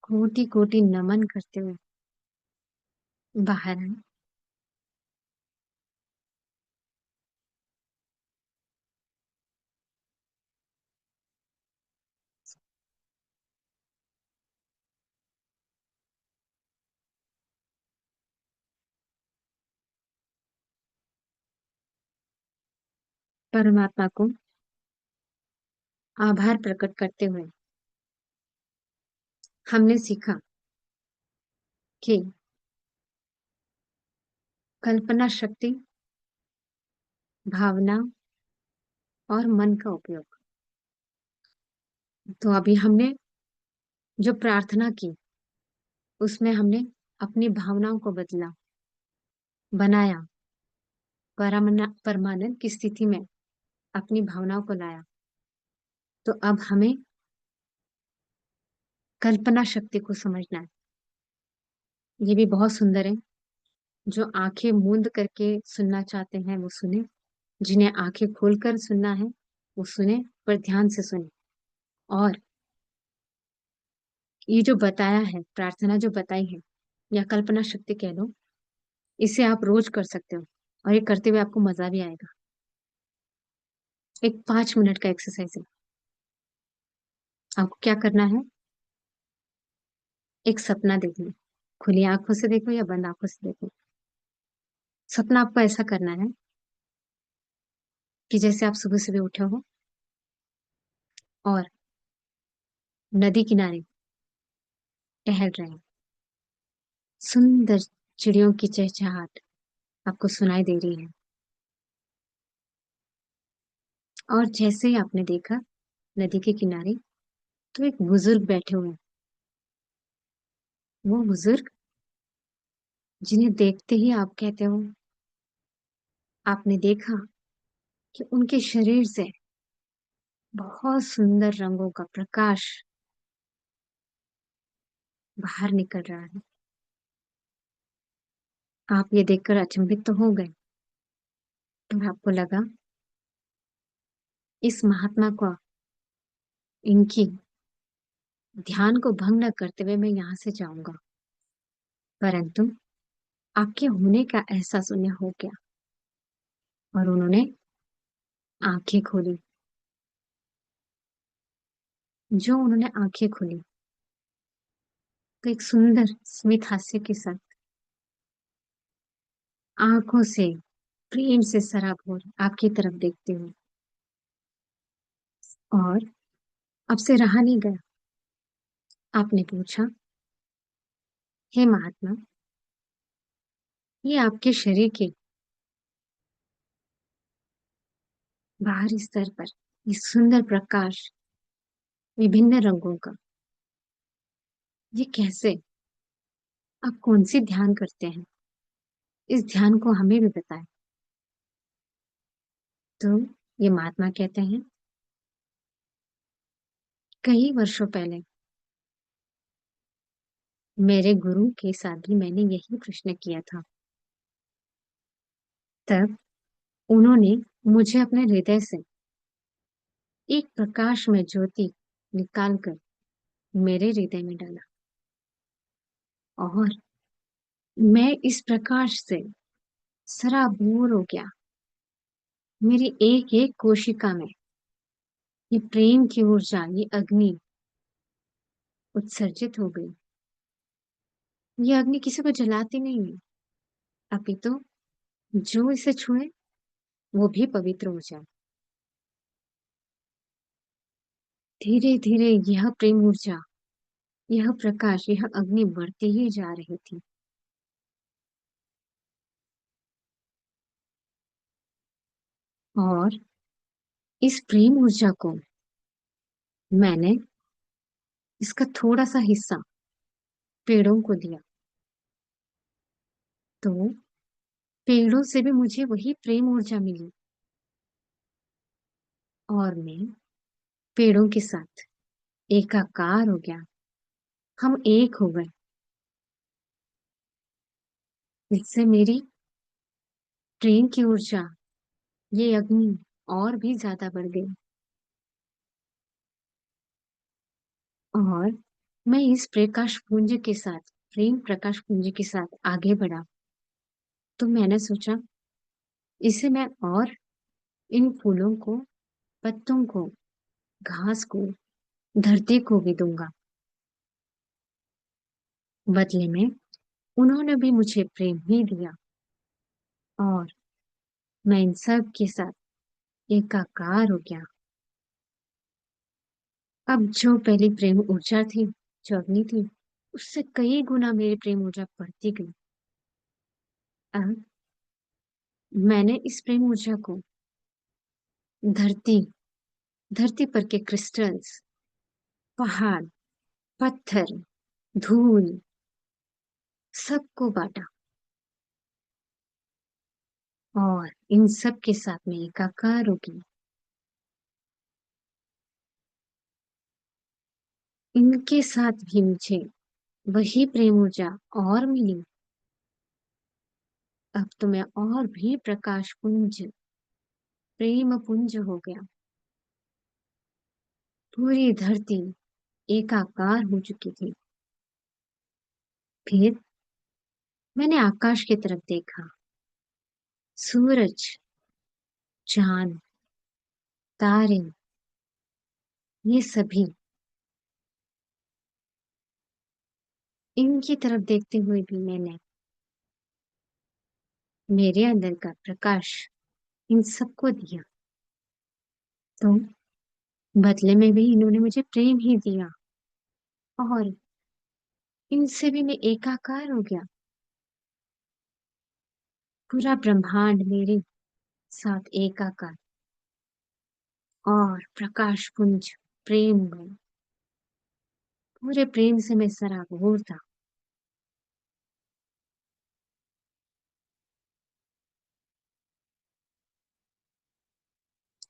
कोटि कोटि नमन करते हुए बाहर आए। परमात्मा को आभार प्रकट करते हुए हमने सीखा कि कल्पना शक्ति, भावना और मन का उपयोग। तो अभी हमने जो प्रार्थना की उसमें हमने अपनी भावनाओं को बदला, बनाया, परमानंद की स्थिति में अपनी भावनाओं को लाया। तो अब हमें कल्पना शक्ति को समझना है। ये भी बहुत सुंदर है। जो आंखें मूंद करके सुनना चाहते हैं वो सुने, जिन्हें आंखें खोलकर सुनना है वो सुने, पर ध्यान से सुने। और ये जो बताया है, प्रार्थना जो बताई है, या कल्पना शक्ति कह लो, इसे आप रोज कर सकते हो और ये करते हुए आपको मजा भी आएगा। एक 5 मिनट का एक्सरसाइज है। आपको क्या करना है, एक सपना देखना। खुली आंखों से देखो या बंद आंखों से देखो। सपना आपको ऐसा करना है कि जैसे आप सुबह सुबह उठे हो और नदी किनारे टहल रहे हैं, सुंदर चिड़ियों की चहचहाट आपको सुनाई दे रही है। और जैसे ही आपने देखा नदी के किनारे, तो एक बुजुर्ग बैठे हुए हैं। वो बुजुर्ग जिन्हें देखते ही आप कहते हो, आपने देखा कि उनके शरीर से बहुत सुंदर रंगों का प्रकाश बाहर निकल रहा है। आप ये देखकर अचंभित तो हो गए, और आपको लगा इस महात्मा को, इनकी ध्यान को भंग न करते हुए मैं यहाँ से जाऊंगा। परंतु आपके होने का एहसास उन्हें हो गया और उन्होंने आंखें खोली। जो उन्होंने आंखें खोली तो एक सुंदर स्मित हास्य के साथ, आंखों से प्रेम से सराबोर आपकी तरफ देखते हुए, और अब से रहा नहीं गया। आपने पूछा, हे महात्मा, ये आपके शरीर के बाहरी स्तर पर ये सुंदर प्रकाश विभिन्न रंगों का, ये कैसे, आप कौन सी ध्यान करते हैं, इस ध्यान को हमें भी बताएं। तो ये महात्मा कहते हैं, कई वर्षों पहले मेरे गुरु के साथ भी मैंने यही प्रश्न किया था। तब उन्होंने मुझे अपने हृदय से एक प्रकाश में ज्योति निकालकर मेरे हृदय में डाला, और मैं इस प्रकाश से सराबोर हो गया। मेरी एक एक कोशिका में ये प्रेम की ऊर्जा, ये अग्नि उत्सर्जित हो गई। ये अग्नि किसी को जलाती नहीं है, अपितु जो इसे छुए वो भी पवित्र हो जाए। धीरे धीरे यह प्रेम ऊर्जा, यह प्रकाश, यह अग्नि बढ़ती ही जा रही थी। और इस प्रेम ऊर्जा को मैंने, इसका थोड़ा सा हिस्सा पेड़ों को दिया, तो पेड़ों से भी मुझे वही प्रेम ऊर्जा मिली, और मैं पेड़ों के साथ एकाकार हो गया। हम एक हो गए। इससे मेरी प्रेम की ऊर्जा, ये अग्नि और भी ज्यादा बढ़ गई। और मैं इस प्रकाश पुंज के साथ, प्रेम प्रकाश पुंज के साथ आगे बढ़ा। तो मैंने सोचा इसे मैं और इन फूलों को, पत्तों को, घास को, धरती को भी दूंगा। बदले में उन्होंने भी मुझे प्रेम ही दिया और मैं इन सब के साथ एकाकार हो गया। अब जो पहली प्रेम ऊर्जा थी, जो अग्नि थी, उससे कई गुना मेरी प्रेम ऊर्जा बढ़ती गई। अब मैंने इस प्रेम ऊर्जा को धरती धरती पर के क्रिस्टल्स, पहाड़, पत्थर, धूल, सबको बांटा और इन सब के साथ में एकाकार हो गई। इनके साथ भी मुझे वही प्रेम ऊर्जा और मिली। अब तो मैं और भी प्रकाश पुंज, प्रेम पुंज हो गया। पूरी धरती एकाकार हो चुकी थी। फिर मैंने आकाश की तरफ देखा। सूरज, चांद, तारे, ये सभी, इनकी तरफ देखते हुए भी मैंने मेरे अंदर का प्रकाश इन सबको दिया। तो बदले में भी इन्होंने मुझे प्रेम ही दिया और इनसे भी मैं एकाकार हो गया। पूरा ब्रह्मांड मेरे साथ एकाकार और प्रकाश पुंज प्रेम में, पूरे प्रेम से मैं सराबोर था।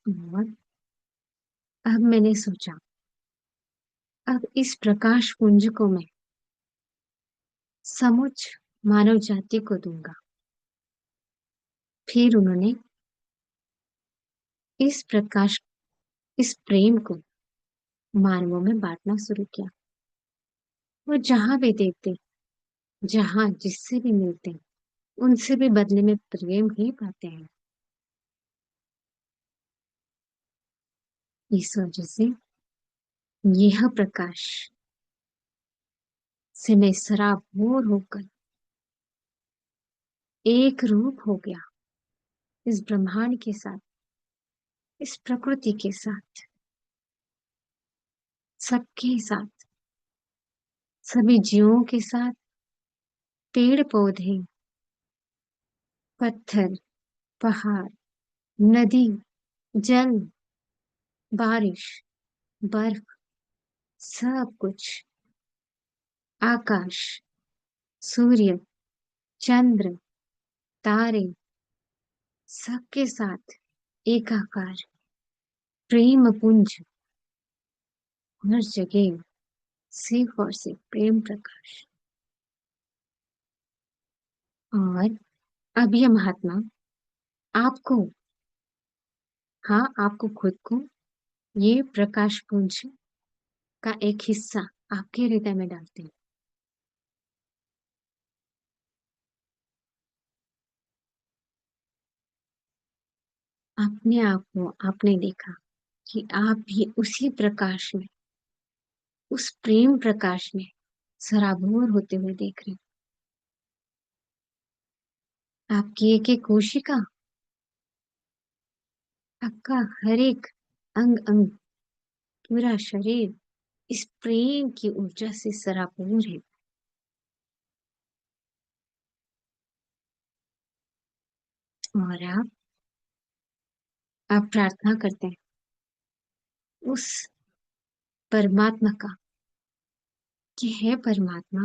और अब मैंने सोचा अब इस प्रकाश पुंज को मैं समुच मानव जाति को दूंगा। फिर उन्होंने इस प्रेम को मानवों में बांटना शुरू किया। वो जहां भी देखते, जहां जिससे भी मिलते, उनसे भी बदले में प्रेम ही पाते हैं। इस वजह से यह प्रकाश से मैं सराबोर होकर एक रूप हो गया इस ब्रह्मांड के साथ, इस प्रकृति के साथ, सबके साथ, सभी जीवों के साथ, पेड़ पौधे, पत्थर, पहाड़, नदी, जल, बारिश, बर्फ, सब कुछ, आकाश, सूर्य, चंद्र, तारे, सबके साथ एकाकार प्रेम पुंज, हर जगह सिर्फ और सिर्फ प्रेम प्रकाश। और अब ये महात्मा आपको, हाँ, आपको खुद को ये प्रकाश पुंज का एक हिस्सा आपके हृदय में डालते हैं। अपने आप को आपने देखा कि आप भी उसी प्रकाश में, उस प्रेम प्रकाश में सराबोर होते हुए देख रहे हैं। आपकी एक एक कोशिका, आपका हर एक अंग अंग, पूरा शरीर इस प्रेम की ऊर्जा से सराबोर है। और आप प्रार्थना करते हैं उस परमात्मा का कि हे परमात्मा,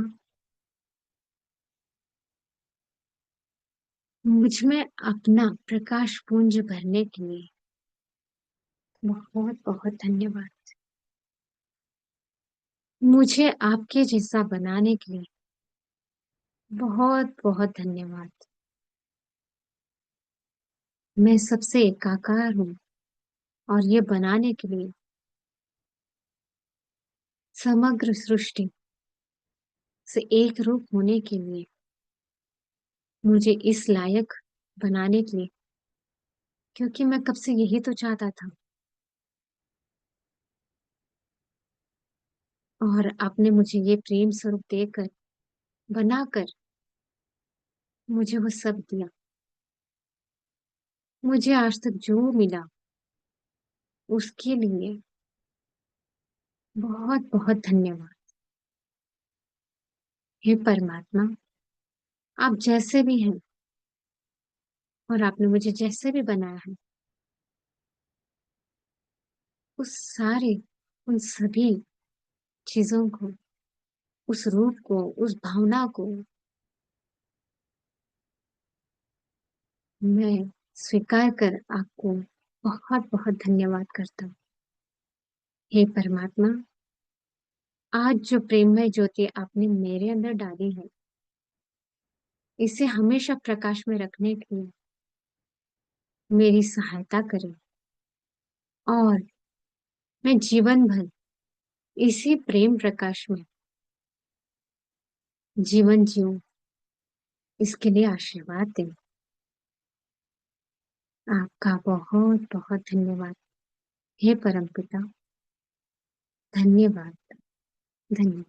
मुझ में अपना प्रकाश पुंज भरने के लिए बहुत बहुत धन्यवाद। मुझे आपके जैसा बनाने के लिए बहुत बहुत धन्यवाद। मैं सबसे एकाकार हूँ और ये बनाने के लिए समग्र सृष्टि से एक रूप होने के लिए, मुझे इस लायक बनाने के लिए, क्योंकि मैं कब से यही तो चाहता था। और आपने मुझे ये प्रेम स्वरूप देकर, बनाकर मुझे वो सब दिया। मुझे आज तक जो मिला उसके लिए बहुत बहुत धन्यवाद। हे परमात्मा, आप जैसे भी हैं और आपने मुझे जैसे भी बनाया है, उन सभी चीजों को, उस रूप को, उस भावना को मैं स्वीकार कर आपको बहुत बहुत धन्यवाद करता हूँ। हे परमात्मा, आज जो प्रेममय ज्योति आपने मेरे अंदर डाली है, इसे हमेशा प्रकाश में रखने के लिए मेरी सहायता करें और मैं जीवन भर इसी प्रेम प्रकाश में जीवन जीऊं, इसके लिए आशीर्वाद दें। आपका बहुत बहुत धन्यवाद। हे परमपिता, धन्यवाद, धन्यवाद,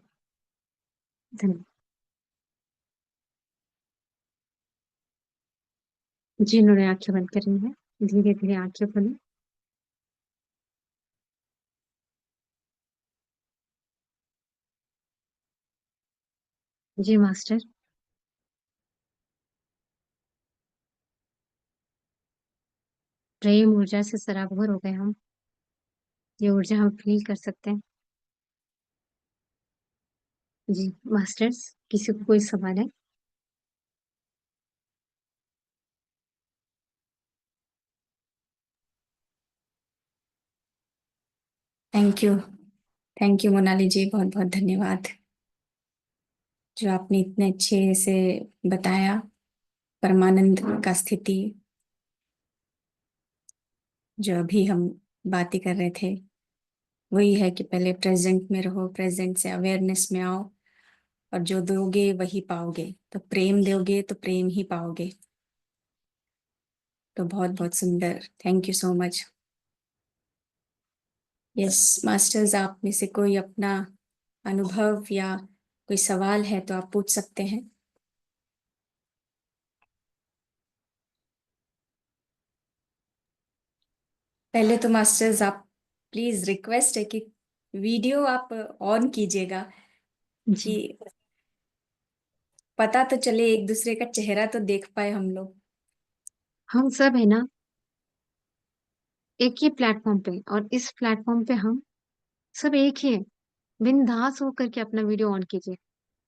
धन्यवाद। जिन्होंने आंखें बंद करी हैं, धीरे धीरे आंखें खोलें। जी मास्टर। प्रेम ऊर्जा से सराबोर हो गए हम। ये ऊर्जा हम फील कर सकते हैं। जी मास्टर्स, किसी को कोई सवाल है? Thank you. Thank you Monali जी, बहुत बहुत धन्यवाद जो आपने इतने अच्छे से बताया परमानंद का स्थिति, जो अभी हम बातें कर रहे थे वही है कि पहले प्रेजेंट में रहो, प्रेजेंट से अवेयरनेस में आओ और जो दोगे वही पाओगे। तो प्रेम दोगे तो प्रेम ही पाओगे। तो बहुत बहुत सुंदर, thank you so much. Yes masters, आप में से कोई अपना अनुभव या कोई सवाल है तो आप पूछ सकते हैं। पहले तो मास्टर्स आप प्लीज, रिक्वेस्ट है कि वीडियो आप ऑन कीजिएगा जी, कि पता तो चले, एक दूसरे का चेहरा तो देख पाए हम लोग। हम सब है ना एक ही प्लेटफॉर्म पे, और इस प्लेटफॉर्म पे हम सब एक ही है। बिंदास होकर के अपना वीडियो ऑन कीजिए।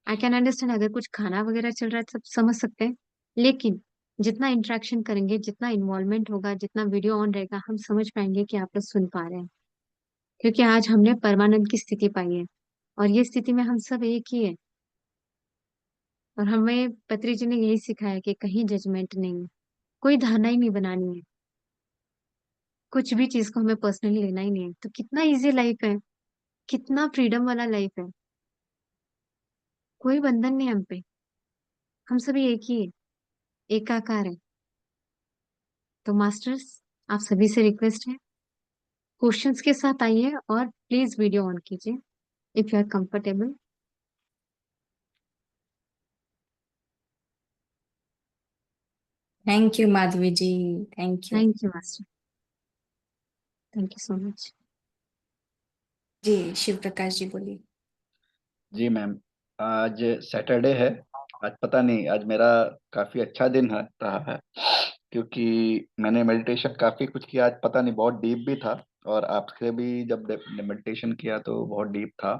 आई कैन अंडरस्टैंड अगर कुछ खाना वगैरह चल रहा है सब समझ सकते हैं, लेकिन जितना इंटरेक्शन करेंगे, जितना इन्वॉल्वमेंट होगा, जितना वीडियो ऑन रहेगा, हम समझ पाएंगे कि आप लोग सुन पा रहे हैं। क्योंकि आज हमने परमानंद की स्थिति पाई है, और ये स्थिति में हम सब एक ही है। और हमें पत्री जी ने यही सिखाया कि कहीं जजमेंट नहीं है, कोई धारणा ही नहीं बनानी है, कुछ भी चीज को हमें पर्सनली लेना ही नहीं है। तो कितना इजी लाइफ है, कितना फ्रीडम वाला लाइफ है। कोई बंधन नहीं हम पे, हम सभी एक ही है, एकाकार है। तो मास्टर्स, आप सभी से रिक्वेस्ट है, क्वेश्चंस के साथ आइए और प्लीज वीडियो ऑन कीजिए if you are comfortable. Thank you Madhavi ji, thank you. Thank you master, thank you so much. जी शिव प्रकाश जी बोलिए। जी मैम, आज सैटरडे है। आज पता नहीं, आज मेरा काफी अच्छा दिन है रहा है, क्योंकि मैंने मेडिटेशन काफी कुछ किया आज। पता नहीं, बहुत डीप भी था। और आपसे भी जब मेडिटेशन किया तो बहुत डीप था।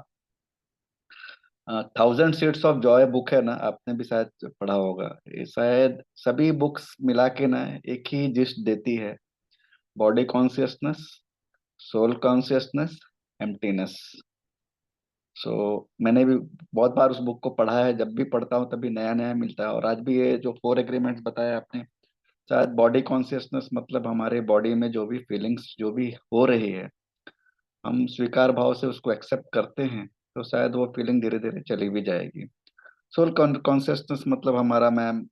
1000 Shades of Joy बुक है ना, आपने भी शायद पढ़ा होगा। ये शायद सभी बुक्स मिला के ना एक ही जिस्ट देती है: body consciousness, soul consciousness, emptiness. So मैंने भी बहुत बार उस बुक को पढ़ा है। जब भी पढ़ता हूँ तभी नया नया मिलता है। और आज भी ये जो 4 एग्रीमेंट्स बताया आपने, शायद बॉडी कॉन्शियसनेस मतलब हमारे बॉडी में जो भी फीलिंग्स जो भी हो रही है, हम स्वीकार भाव से उसको एक्सेप्ट करते हैं तो शायद वो फीलिंग धीरे धीरे चली भी जाएगी। सोल कॉन्सियसनेस मतलब हमारा मैम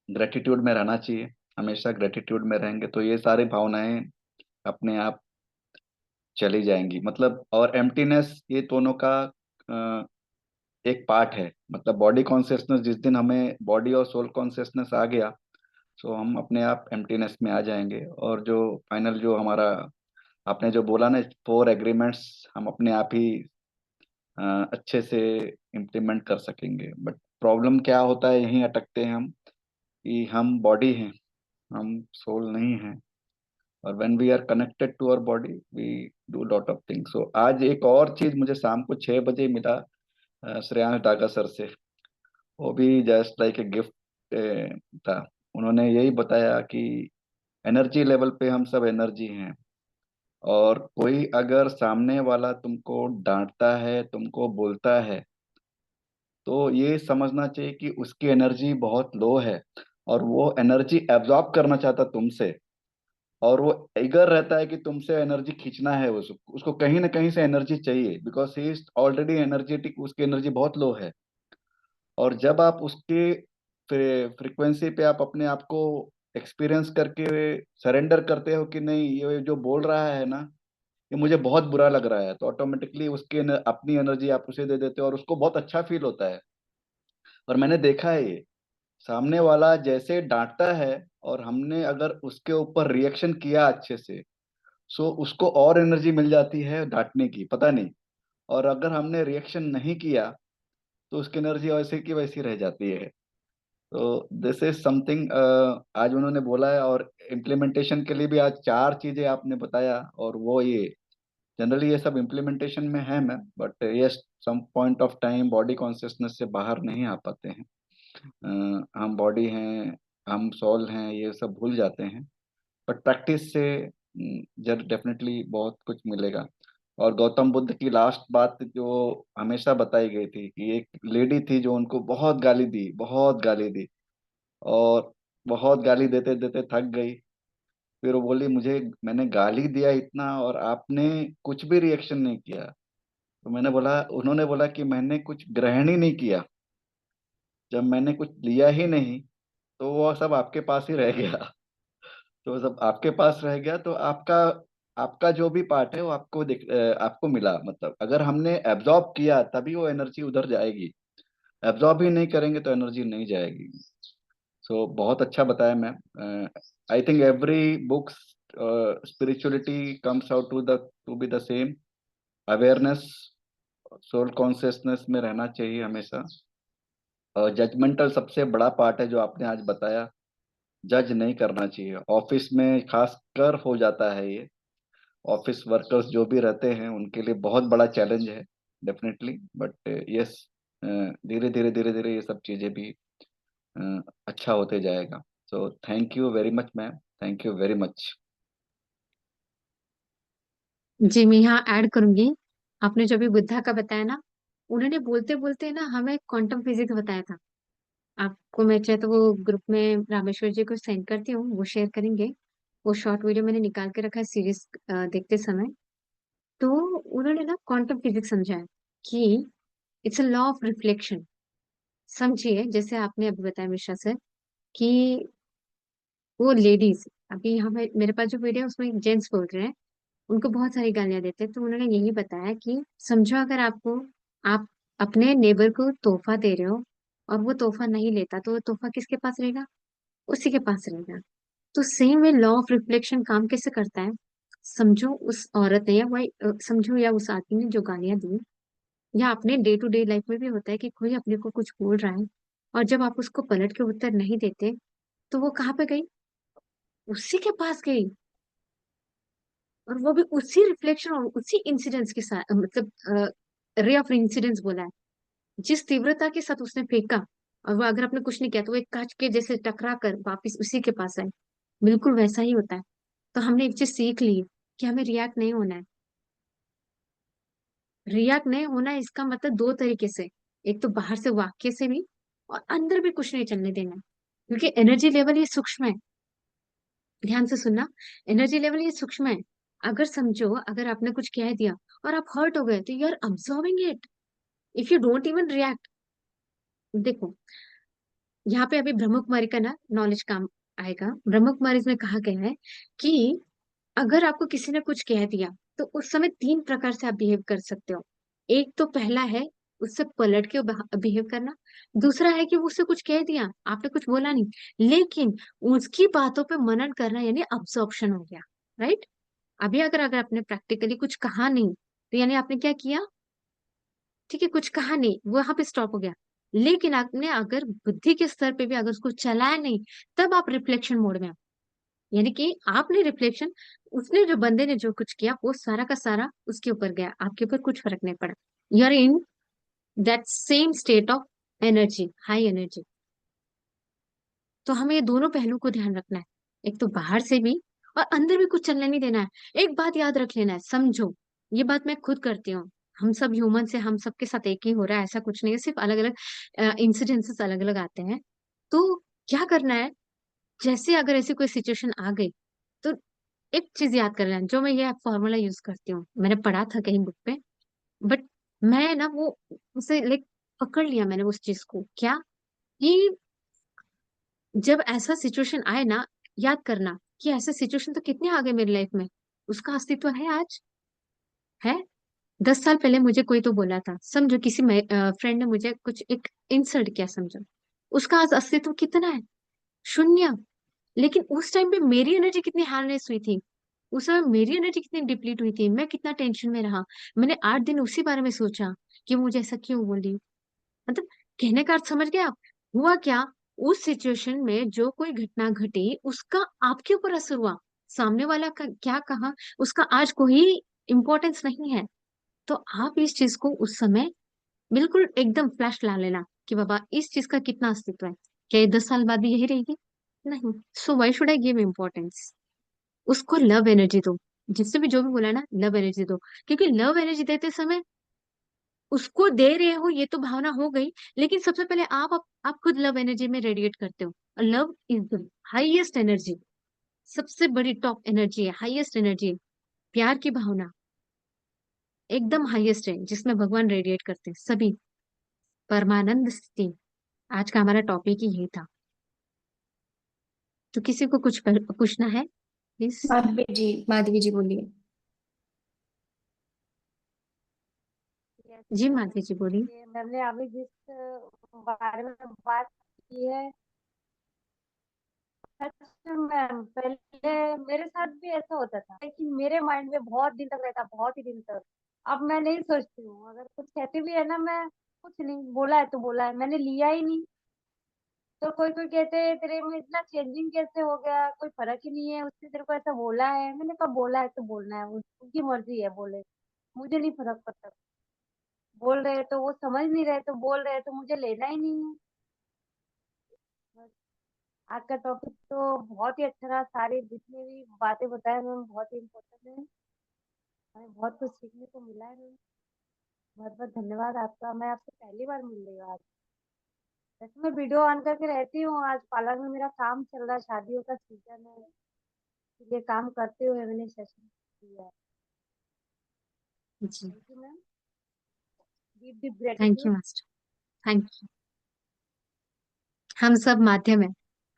ग्रेटिट्यूड में रहना चाहिए। हमेशा ग्रेटिट्यूड में रहेंगे तो ये सारी भावनाएं अपने आप चली जाएंगी, मतलब। और एम्प्टीनेस, ये दोनों का अ, एक पार्ट है। मतलब बॉडी कॉन्शियसनेस, जिस दिन हमें बॉडी और सोल कॉन्शियसनेस आ गया, तो हम अपने आप एम्प्टीनेस में आ जाएंगे। और जो फाइनल जो हमारा आपने जो बोला ना, 4 एग्रीमेंट्स, हम अपने आप ही अ, अच्छे से इम्प्लीमेंट कर सकेंगे। बट प्रॉब्लम क्या होता है, यहीं अटकते हैं हम, कि हम बॉडी हैं, हम सोल नहीं हैं। और when we are connected to our body we do lot of things. So आज एक और चीज मुझे शाम को 6 बजे मिला श्रेयांश डागा सर से। वो भी जस्ट लाइक ए गिफ्ट था। उन्होंने यही बताया कि एनर्जी लेवल पे हम सब एनर्जी हैं। और कोई अगर सामने वाला तुमको डांटता है, तुमको बोलता है, तो ये समझना चाहिए कि उसकी एनर्जी बहुत लो है, और वो एनर्जी एब्जॉर्ब करना चाहता तुमसे। और वो eager रहता है कि तुमसे एनर्जी खींचना है। उसको कहीं ना कहीं से एनर्जी चाहिए, because he is already energetic, उसकी एनर्जी बहुत लो है। और जब आप उसके फ्रिक्वेंसी पे आप अपने आप को एक्सपीरियंस करके सरेंडर करते हो कि नहीं, ये जो बोल रहा है ना, ये मुझे बहुत बुरा लग रहा है, तो ऑटोमेटिकली अपनी एनर्जी आप उसे दे देते हो, और उसको बहुत अच्छा फील होता है। और मैंने देखा है ये, सामने वाला जैसे डांटता है, और हमने अगर उसके ऊपर रिएक्शन किया अच्छे से, सो उसको और एनर्जी मिल जाती है डांटने की, पता नहीं। और अगर हमने रिएक्शन नहीं किया, तो उसकी एनर्जी वैसे की वैसी रह जाती है। तो दिस इज समथिंग आज उन्होंने बोला है। और इम्प्लीमेंटेशन के लिए भी आज 4 चीजें आपने बताया, और वो ये जनरली ये सब इम्प्लीमेंटेशन में है ma'am, but yes, some point of time body consciousness से बाहर नहीं आ पाते हैं। हम बॉडी हैं, हम सोल हैं, ये सब भूल जाते हैं। बट प्रैक्टिस से जब डेफिनेटली बहुत कुछ मिलेगा। और गौतम बुद्ध की लास्ट बात जो हमेशा बताई गई थी, कि एक लेडी थी जो उनको बहुत गाली दी, बहुत गाली दी, और बहुत गाली देते देते थक गई। फिर वो बोली, मुझे मैंने गाली दिया इतना और आपने कुछ भी रिएक्शन नहीं किया। तो मैंने बोला, उन्होंने बोला कि मैंने कुछ ग्रहण ही नहीं किया। जब मैंने कुछ लिया ही नहीं, तो वो सब आपके पास ही रह गया। तो जब आपके पास रह गया, तो आपका आपका जो भी पार्ट है वो आपको मिला। मतलब अगर हमने एब्जॉर्ब किया, तभी वो एनर्जी उधर जाएगी। एब्जॉर्ब ही नहीं करेंगे तो एनर्जी नहीं जाएगी। सो बहुत अच्छा बताया ma'am. I think every books spirituality comes out to be the same awareness. Soul consciousness में रहना चाहिए हमेशा। जजमेंटल सबसे बड़ा पार्ट है जो आपने आज बताया। जज नहीं करना चाहिए, ऑफिस में खास कर हो जाता है ये। ऑफिस वर्कर्स जो भी रहते हैं उनके लिए बहुत बड़ा चैलेंज है, डेफिनेटली। बट यस, धीरे धीरे धीरे धीरे ये सब चीजें भी अच्छा होते जाएगा। So thank you very much ma'am, thank you very much. जी मैं यहाँ ऐड करूंगी। आपने जो भी बुद्धा का बताया ना, उन्होंने बोलते बोलते ना हमें क्वांटम फिजिक्स बताया था। आपको मैं चाहे तो वो ग्रुप में रामेश्वर जी को सेंड करती हूँ, वो शेयर करेंगे। वो शॉर्ट वीडियो मैंने निकाल के रखा है सीरीज देखते समय। तो उन्होंने ना क्वांटम फिजिक्स समझाया कि it's a law of reflection. समझिए, जैसे आपने अभी बताया मिश्रा सर, कि वो लेडीज, अभी हमें मेरे पास जो वीडियो है उसमें जेंट्स बोल रहे हैं, उनको बहुत सारी गालियां देते हैं। तो उन्होंने यही बताया कि समझो, अगर आप अपने नेबर को तोहफा दे रहे हो, और वो तोहफा नहीं लेता, तो वो तोहफा किसके पास रहेगा? उसी के पास रहेगा। तो same way law of reflection काम कैसे करता है? समझो उस औरत ने, या वही समझो, या उस आदमी ने जो गालियां दी, या अपने डे टू डे लाइफ में भी होता है कि कोई अपने को कुछ बोल रहा है, और जब आप उसको पलट के उत्तर नहीं देते, तो वो कहाँ पे गई? उसी के पास गई। और वो भी उसी रिफ्लेक्शन और उसी इंसिडेंस के साथ, मतलब रे ऑफ इंसिडेंस बोला है, जिस तीव्रता के साथ उसने फेंका, और वो अगर आपने कुछ नहीं किया तो वो एक कांच के जैसे टकरा कर वापिस उसी के पास आए। बिल्कुल वैसा ही होता है। तो हमने एक चीज सीख ली कि हमें रिएक्ट नहीं होना है। रिएक्ट नहीं होना है, इसका मतलब दो तरीके से, एक तो बाहर से वाक्य से भी, और अंदर भी कुछ नहीं चलने देना है। क्योंकि एनर्जी लेवल ये सूक्ष्म है। ध्यान से सुनना, एनर्जी लेवल ये सूक्ष्म है। अगर समझो, अगर आपने कुछ कह दिया और आप हर्ट हो गए, तो you are absorbing it, if you don't even react. देखो, यहाँ पे अभी ब्रह्म कुमारी का ना नॉलेज काम आएगा। ब्रह्म कुमारी में कहा गया है कि अगर आपको किसी ने कुछ कह दिया, तो उस समय 3 प्रकार से आप बिहेव कर सकते हो। एक तो पहला है उससे पलट के बिहेव करना। दूसरा है कि वो उससे कुछ कह दिया, आपने कुछ बोला नहीं, लेकिन उसकी बातों पे मनन करना, यानी अब्सॉर्प्शन हो गया। राइट। अभी अगर अगर आपने प्रैक्टिकली कुछ कहा नहीं, तो यानी आपने क्या किया? ठीक है, कुछ कहा नहीं, वो वहां पे स्टॉप हो गया। लेकिन आपने अगर बुद्धि के स्तर पे भी अगर उसको चलाया नहीं, तब आप रिफ्लेक्शन मोड में, यानी कि आपने रिफ्लेक्शन, उसने जो बंदे ने जो कुछ किया वो सारा का सारा उसके ऊपर गया, आपके ऊपर कुछ फर्क नहीं पड़ा। You are in that same state of energy, high energy. तो हमें ये दोनों पहलू को ध्यान रखना है, एक तो बाहर से भी और अंदर भी कुछ चलने नहीं देना है। एक बात याद रख लेना है, समझो, ये बात मैं खुद करती हूँ, हम सब ह्यूमन से, हम सबके साथ एक ही हो रहा है, ऐसा कुछ नहीं है, सिर्फ अलग अलग इंसिडेंसेस अलग अलग आते हैं। तो क्या करना है, जैसे अगर ऐसी कोई सिचुएशन आ गई, तो एक चीज याद कर लेना, जो मैं ये फॉर्मूला यूज करती हूँ, मैंने पढ़ा था कहीं बुक पे, बट मैं ना वो उसे लाइक पकड़ लिया मैंने उस चीज को। क्या कि जब ऐसा सिचुएशन आए ना, याद करना कि ऐसे सिचुएशन तो कितने आ गए मेरी लाइफ में, उसका अस्तित्व है आज, है। 10 साल पहले मुझे कोई तो बोला था, समझो किसी फ्रेंड ने मुझे कुछ एक इंसल्ट किया, समझो, उसका आज अस्तित्व कितना है? शून्य। लेकिन उस टाइम पे मेरी एनर्जी कितनी हार्नेस हुई थी, उस समय मेरी एनर्जी कितनी डिप्लीट हुई थी, मैं कितना टेंशन में रहा। मैंने 8 दिन उसी बारे में सोचा कि मुझे ऐसा क्यों बोली। मतलब कहने का अर्थ समझ गए आप? हुआ क्या, उस सिचुएशन में जो कोई घटना घटी, उसका आपके ऊपर असर हुआ। सामने वाला का क्या कहा, उसका आज कोई इम्पोर्टेंस नहीं है। तो आप इस चीज को उस समय बिल्कुल एकदम फ्लैश ला लेना कि बाबा इस चीज का कितना अस्तित्व है। क्या ये 10 साल बाद भी यही रहेगी? नहीं। So why should I give importance? उसको लव एनर्जी दो। जिससे भी जो भी बोला ना, लव एनर्जी दो। क्योंकि लव एनर्जी देते समय उसको दे रहे हो, ये तो भावना हो गई, लेकिन सबसे पहले आप खुद लव एनर्जी में रेडिएट करते हो। और love is the highest energy, सबसे बड़ी टॉप एनर्जी है, हाईएस्ट एनर्जी है। प्यार की भावना एकदम हाईएस्ट है, जिसमें भगवान रेडिएट करते हैं सभी। परमानंद स्थिति, आज का हमारा टॉपिक ही यही था। तो किसी को कुछ पूछना है प्लीज? माधवी जी बोलिए। जी माधवी जी बोलिए। ये मैंने अभी जिस बारे में बात की है, सच में मैम, पहले मेरे साथ भी ऐसा होता था, लेकिन मेरे माइंड में बहुत दिन तक रहता, बहुत ही दिन तक। अब मैं नहीं सोचती हूँ, अगर कुछ कहती भी है ना, मैं कुछ नहीं, बोला है तो बोला है, मैंने लिया ही नहीं। तो कोई कोई कहते हैं तेरे में इतना चेंजिंग कैसे हो गया, कोई फर्क ही नहीं है, उसने तेरे को ऐसा बोला है। मैंने कहा बोला है तो बोलना है, उनकी मर्जी है, बोले, मुझे नहीं फर्क पड़ता। बोल रहे हैं तो वो समझ नहीं रहे, तो बोल रहे हैं तो मुझे लेना ही नहीं है। बस, आज का टॉपिक तो बहुत ही अच्छा रहा, सारी जितनी भी बातें बताए मैम बहुत ही इम्पोर्टेंट है, हमें बहुत कुछ सीखने को मिला है मैम। बहुत बहुत धन्यवाद आपका, मैं आपसे पहली बार मिल रही हूँ आज। वैसे मैं वीडियो ऑन करके रहती हूँ, आज पार्लर में मेरा काम चल रहा है, शादियों का सीजन है, इसलिए काम करते हुए मैंने सेशन किया है। जी, thank you ma'am, deep deep thank you gratitude. Master, thank you. हम सब माध्यम है,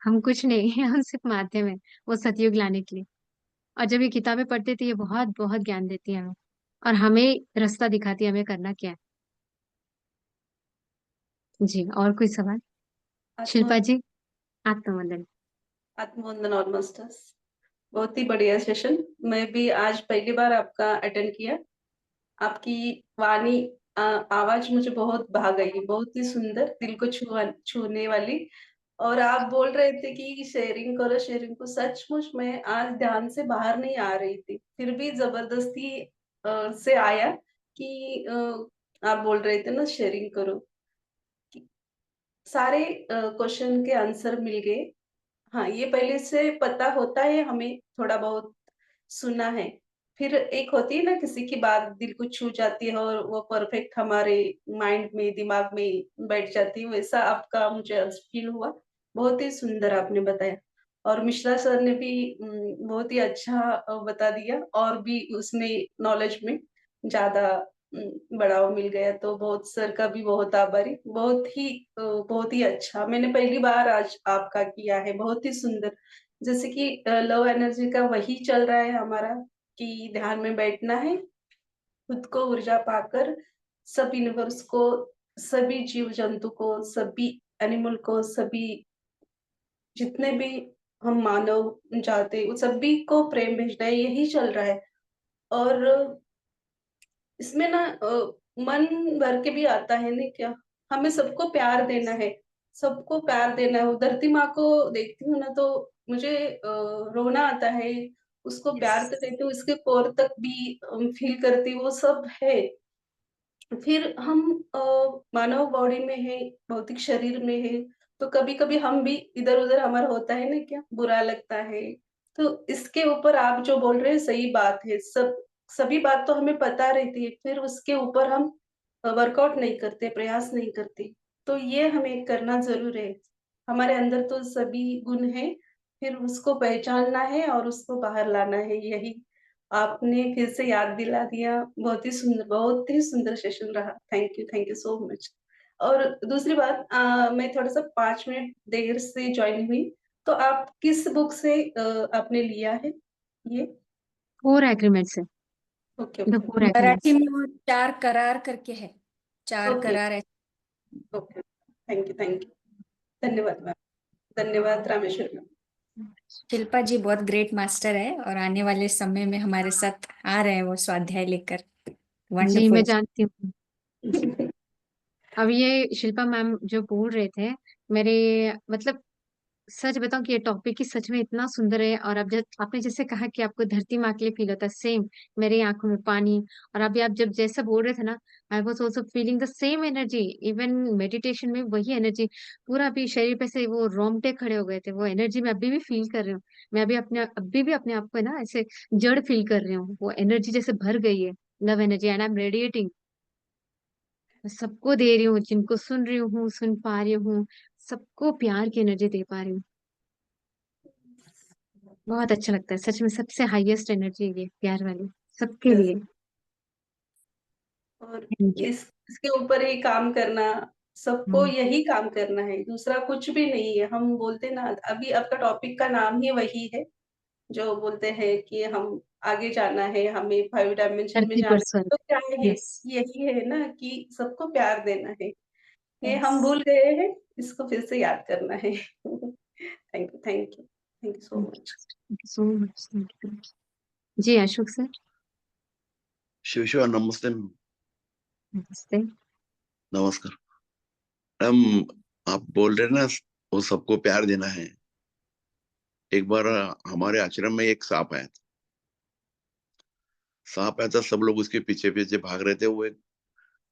हम कुछ नहीं है, हम सिर्फ माध्यम है वो सतयुग लाने के लिए। और जब ये किताबें पढ़ते थे, ये बहुत बहुत ज्ञान देती है हमें, और हमें रास्ता दिखाती है हमें करना क्या है। जी, और कोई सवाल? आत्म शिल्पा जी, आत्मवंदन। आत्मवंदन और मास्टर्स, बहुत ही बढ़िया सेशन। मैं भी आज पहली बार आपका अटेंड किया। आपकी वाणी आवाज मुझे बहुत भा गई, बहुत ही सुंदर, दिल को छूने वाली। और आप बोल रहे थे कि शेयरिंग करो शेयरिंग को, सचमुच मैं आज ध्यान से बाहर नहीं आ रही थी, फिर भी जबरदस्ती से आया कि आप बोल रहे थे ना शेयरिंग करो। सारे क्वेश्चन के आंसर मिल गए। हाँ, ये पहले से पता होता है हमें, थोड़ा बहुत सुना है। फिर एक होती है ना, किसी की बात दिल को छू जाती है और वो परफेक्ट हमारे माइंड में, दिमाग में बैठ जाती है, वैसा आपका मुझे आज फील हुआ। बहुत ही सुंदर आपने बताया। और मिश्रा सर ने भी बहुत ही अच्छा बता दिया, और भी उसमें नॉलेज में ज्यादा बढ़ावा मिल गया। तो बहुत सर का भी बहुत आभारी, बहुत ही अच्छा। मैंने पहली बार आज आपका किया है, बहुत ही सुंदर। जैसे कि लव एनर्जी का वही चल रहा है हमारा, कि ध्यान में बैठना है, खुद को ऊर्जा पाकर सब यूनिवर्स को, सभी जीव जंतु को, सभी एनिमल को, सभी जितने भी हम मानव जाते उन सभी को प्रेम भेजना है, यही चल रहा है। और इसमें ना मन भर के भी आता है ना क्या, हमें सबको प्यार देना है, सबको प्यार देना है। धरती माँ को देखती हूँ ना, तो मुझे रोना आता है। उसको प्यार तो देती हूँ, इसके कोर तक भी फील करती हूँ, वो सब है। फिर हम मानव बॉडी में है, भौतिक शरीर में है, तो कभी कभी हम भी इधर उधर हमारा होता है ना क्या, बुरा लगता है। तो इसके ऊपर आप जो बोल रहे हैं सही बात है, सभी बात तो हमें पता रहती है, फिर उसके ऊपर हम वर्कआउट नहीं करते, प्रयास नहीं करते। तो ये हमें करना जरूर है। हमारे अंदर तो सभी गुण है, फिर उसको पहचानना है और उसको बाहर लाना है, यही आपने फिर से याद दिला दिया। बहुत ही सुंदर सेशन रहा। Thank you so much. और दूसरी बात, मैं थोड़ा सा 5 मिनट देर से ज्वाइन हुई, तो आप किस बुक से आपने लिया है ये? 4 एग्रीमेंट से, okay the okay 4 agreements. Marathi में वो 4 करार करके है, 4 करार है। ओके। Thank you. धन्यवाद मैम। धन्यवाद रामेश्वर मैम। शिल्पा जी बहुत ग्रेट मास्टर है, और आने वाले समय में हमारे साथ आ रहे हैं वो स्वाध्याय लेकर। जी मैं वंडरफुल। जानती हूँ। जी, अब ये शिल्पा मैम जो बोल रहे थे, मेरे मतलब सच बताऊं कि ये टॉपिक ही सच में इतना सुंदर है। और अब जब आपने जैसे कहा कि आपको धरती माँ के लिए फील होता है, सेम मेरी आंखों में पानी। और अभी आप जब जैसा बोल रहे थे ना, I was also feeling the same energy. Even meditation में वही एनर्जी पूरा अभी शरीर पे से वो रोंगटे खड़े हो गए थे। वो एनर्जी मैं अभी भी फील कर रही हूँ। मैं अभी भी अपने आप को ना ऐसे जड़ फील कर रही हूँ। वो एनर्जी जैसे भर गई है, love energy, and I am radiating. मैं सबको दे रही हूँ, जिनको सुन रही हूँ, सुन पा रही हूँ, सबको प्यार की एनर्जी दे पा रही हूँ। बहुत अच्छा लगता है सच में। सबसे हाईएस्ट एनर्जी ये प्यार वाली, सबके यस। लिए। और थैंक यू। इसके ऊपर ही काम करना, सबको यही काम करना है, दूसरा कुछ भी नहीं है। हम बोलते ना, अभी आपका टॉपिक का नाम ही वही है, जो बोलते हैं कि हम आगे जाना है, हमें 5 डायमेंशन में धरती जाना पर है। स्वर्ग। तो क्या है, यस। यही है ना कि सबको प्यार देना है। ये यस। हम भूल गए हैं, इसको फिर से याद करना है। Thank you so thank much. You so much. Thank you. जी अशोक सर। शिव शिव नमस्ते। नमस्ते। नमस्कार मैम। आप बोल रहे हैं ना, वो सबको प्यार देना है। एक बार हमारे आश्रम में एक सांप आया था। सांप आया था, सब लोग उसके पीछे पीछे भाग रहे थे। वो एक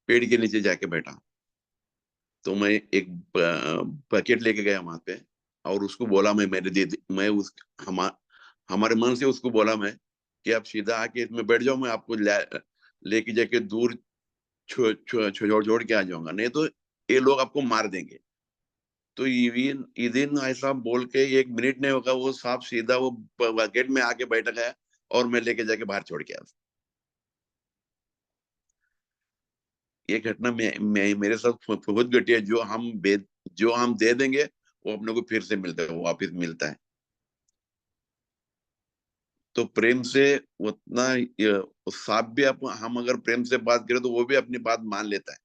पेड़ के नीचे जाके बैठा। तो मैं एक बकेट लेके गया वहां पे, और उसको बोला, मैं उस हम हमारे मन से उसको बोला मैं, कि आप सीधा आके इसमें बैठ जाओ, मैं आपको लेके जाके दूर छोड़ छोड़ के आ जाऊंगा, नहीं तो ये लोग आपको मार देंगे। तो इदिन ऐसा बोल के 1 मिनट नहीं होगा, वो सांप सीधा वो बकेट में आके बैठ गया, और मैं लेके जाके बाहर छोड़ के आया। ये घटना मेरे साथ बहुत घटी है। जो हम दे देंगे, वो अपने को फिर से मिलता है, वो वापिस मिलता है। तो प्रेम से उतना उस सांप भी, हम अगर प्रेम से बात करें तो वो भी अपनी बात मान लेता है।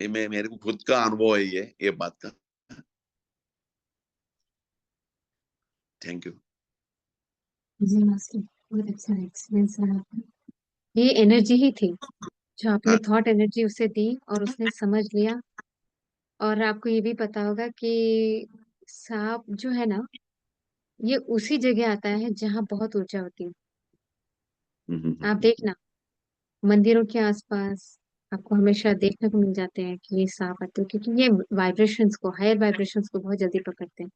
ये मेरे को खुद का अनुभव है, ये बात का। Thank you. जी मास्टर, बहुत अच्छा एक्सपीरियंस रहा आपका। ये एनर्जी ही थी जो आपने हाँ। थॉट एनर्जी उसे दी, और उसने समझ लिया। और आपको ये भी पता होगा कि सांप जो है ना, ये उसी जगह आता है जहाँ बहुत ऊर्जा होती है। आप हम्म। देखना, मंदिरों के आसपास आपको हमेशा देखने को मिल जाते हैं कि ये सांप आते हैं, क्योंकि ये वाइब्रेशंस को, हायर वाइब्रेशंस को बहुत जल्दी पकड़ते हैं।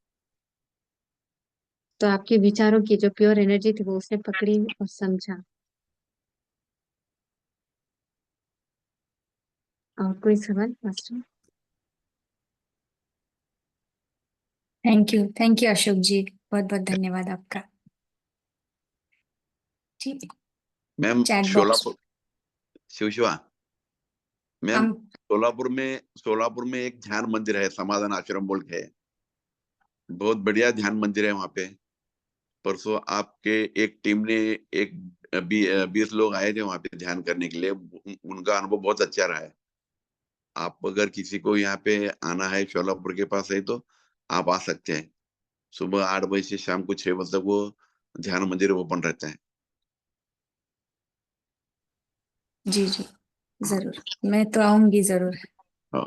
तो आपके विचारों की जो प्योर एनर्जी थी वो उसने पकड़ी और समझा। और कोई सवाल master? Thank you Ashok ji, बहुत बहुत धन्यवाद आपका। ठीक है, ma'am chat box Sholapur, Shivshiva ma'am, हम सोलापुर में एक ध्यान मंदिर है, समाधान आश्रम बोल के है, बहुत बढ़िया ध्यान मंदिर है वहाँ पे। परसों आपके एक टीम ने एक 20 लोग आए थे वहाँ पे ध्यान करने के लिए, उनका अनुभव बहुत अच्छा रहा है। आप अगर किसी को यहाँ पे आना है, शोलापुर के पास है, तो आप आ सकते हैं। सुबह 8 बजे से शाम को 6 बजे तक वो ध्यान मंदिर ओपन रहता है। जी जी जरूर, मैं तो आऊंगी जरूर। हाँ।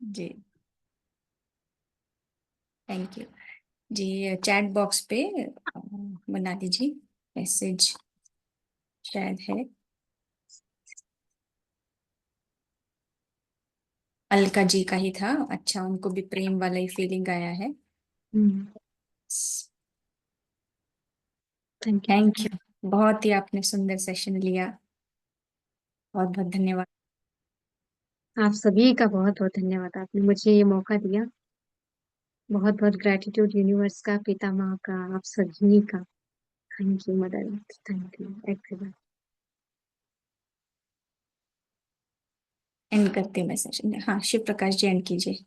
जी थैंक यू जी। चैट बॉक्स पे बना दीजिए मैसेज, शायद है अलका जी का ही था। अच्छा, उनको भी प्रेम वाला ही फीलिंग आया है। थैंक यू, बहुत ही आपने सुंदर सेशन लिया, बहुत बहुत धन्यवाद। आप सभी का बहुत बहुत धन्यवाद, आपने मुझे ये मौका दिया। बहुत बहुत ग्रेटिट्यूड यूनिवर्स का, पितामह का, आप सभी का। Thank you mother, thank you everyone. And करते हैं मैं सेशन। हाँ, शिव प्रकाश जी एंड कीजिए।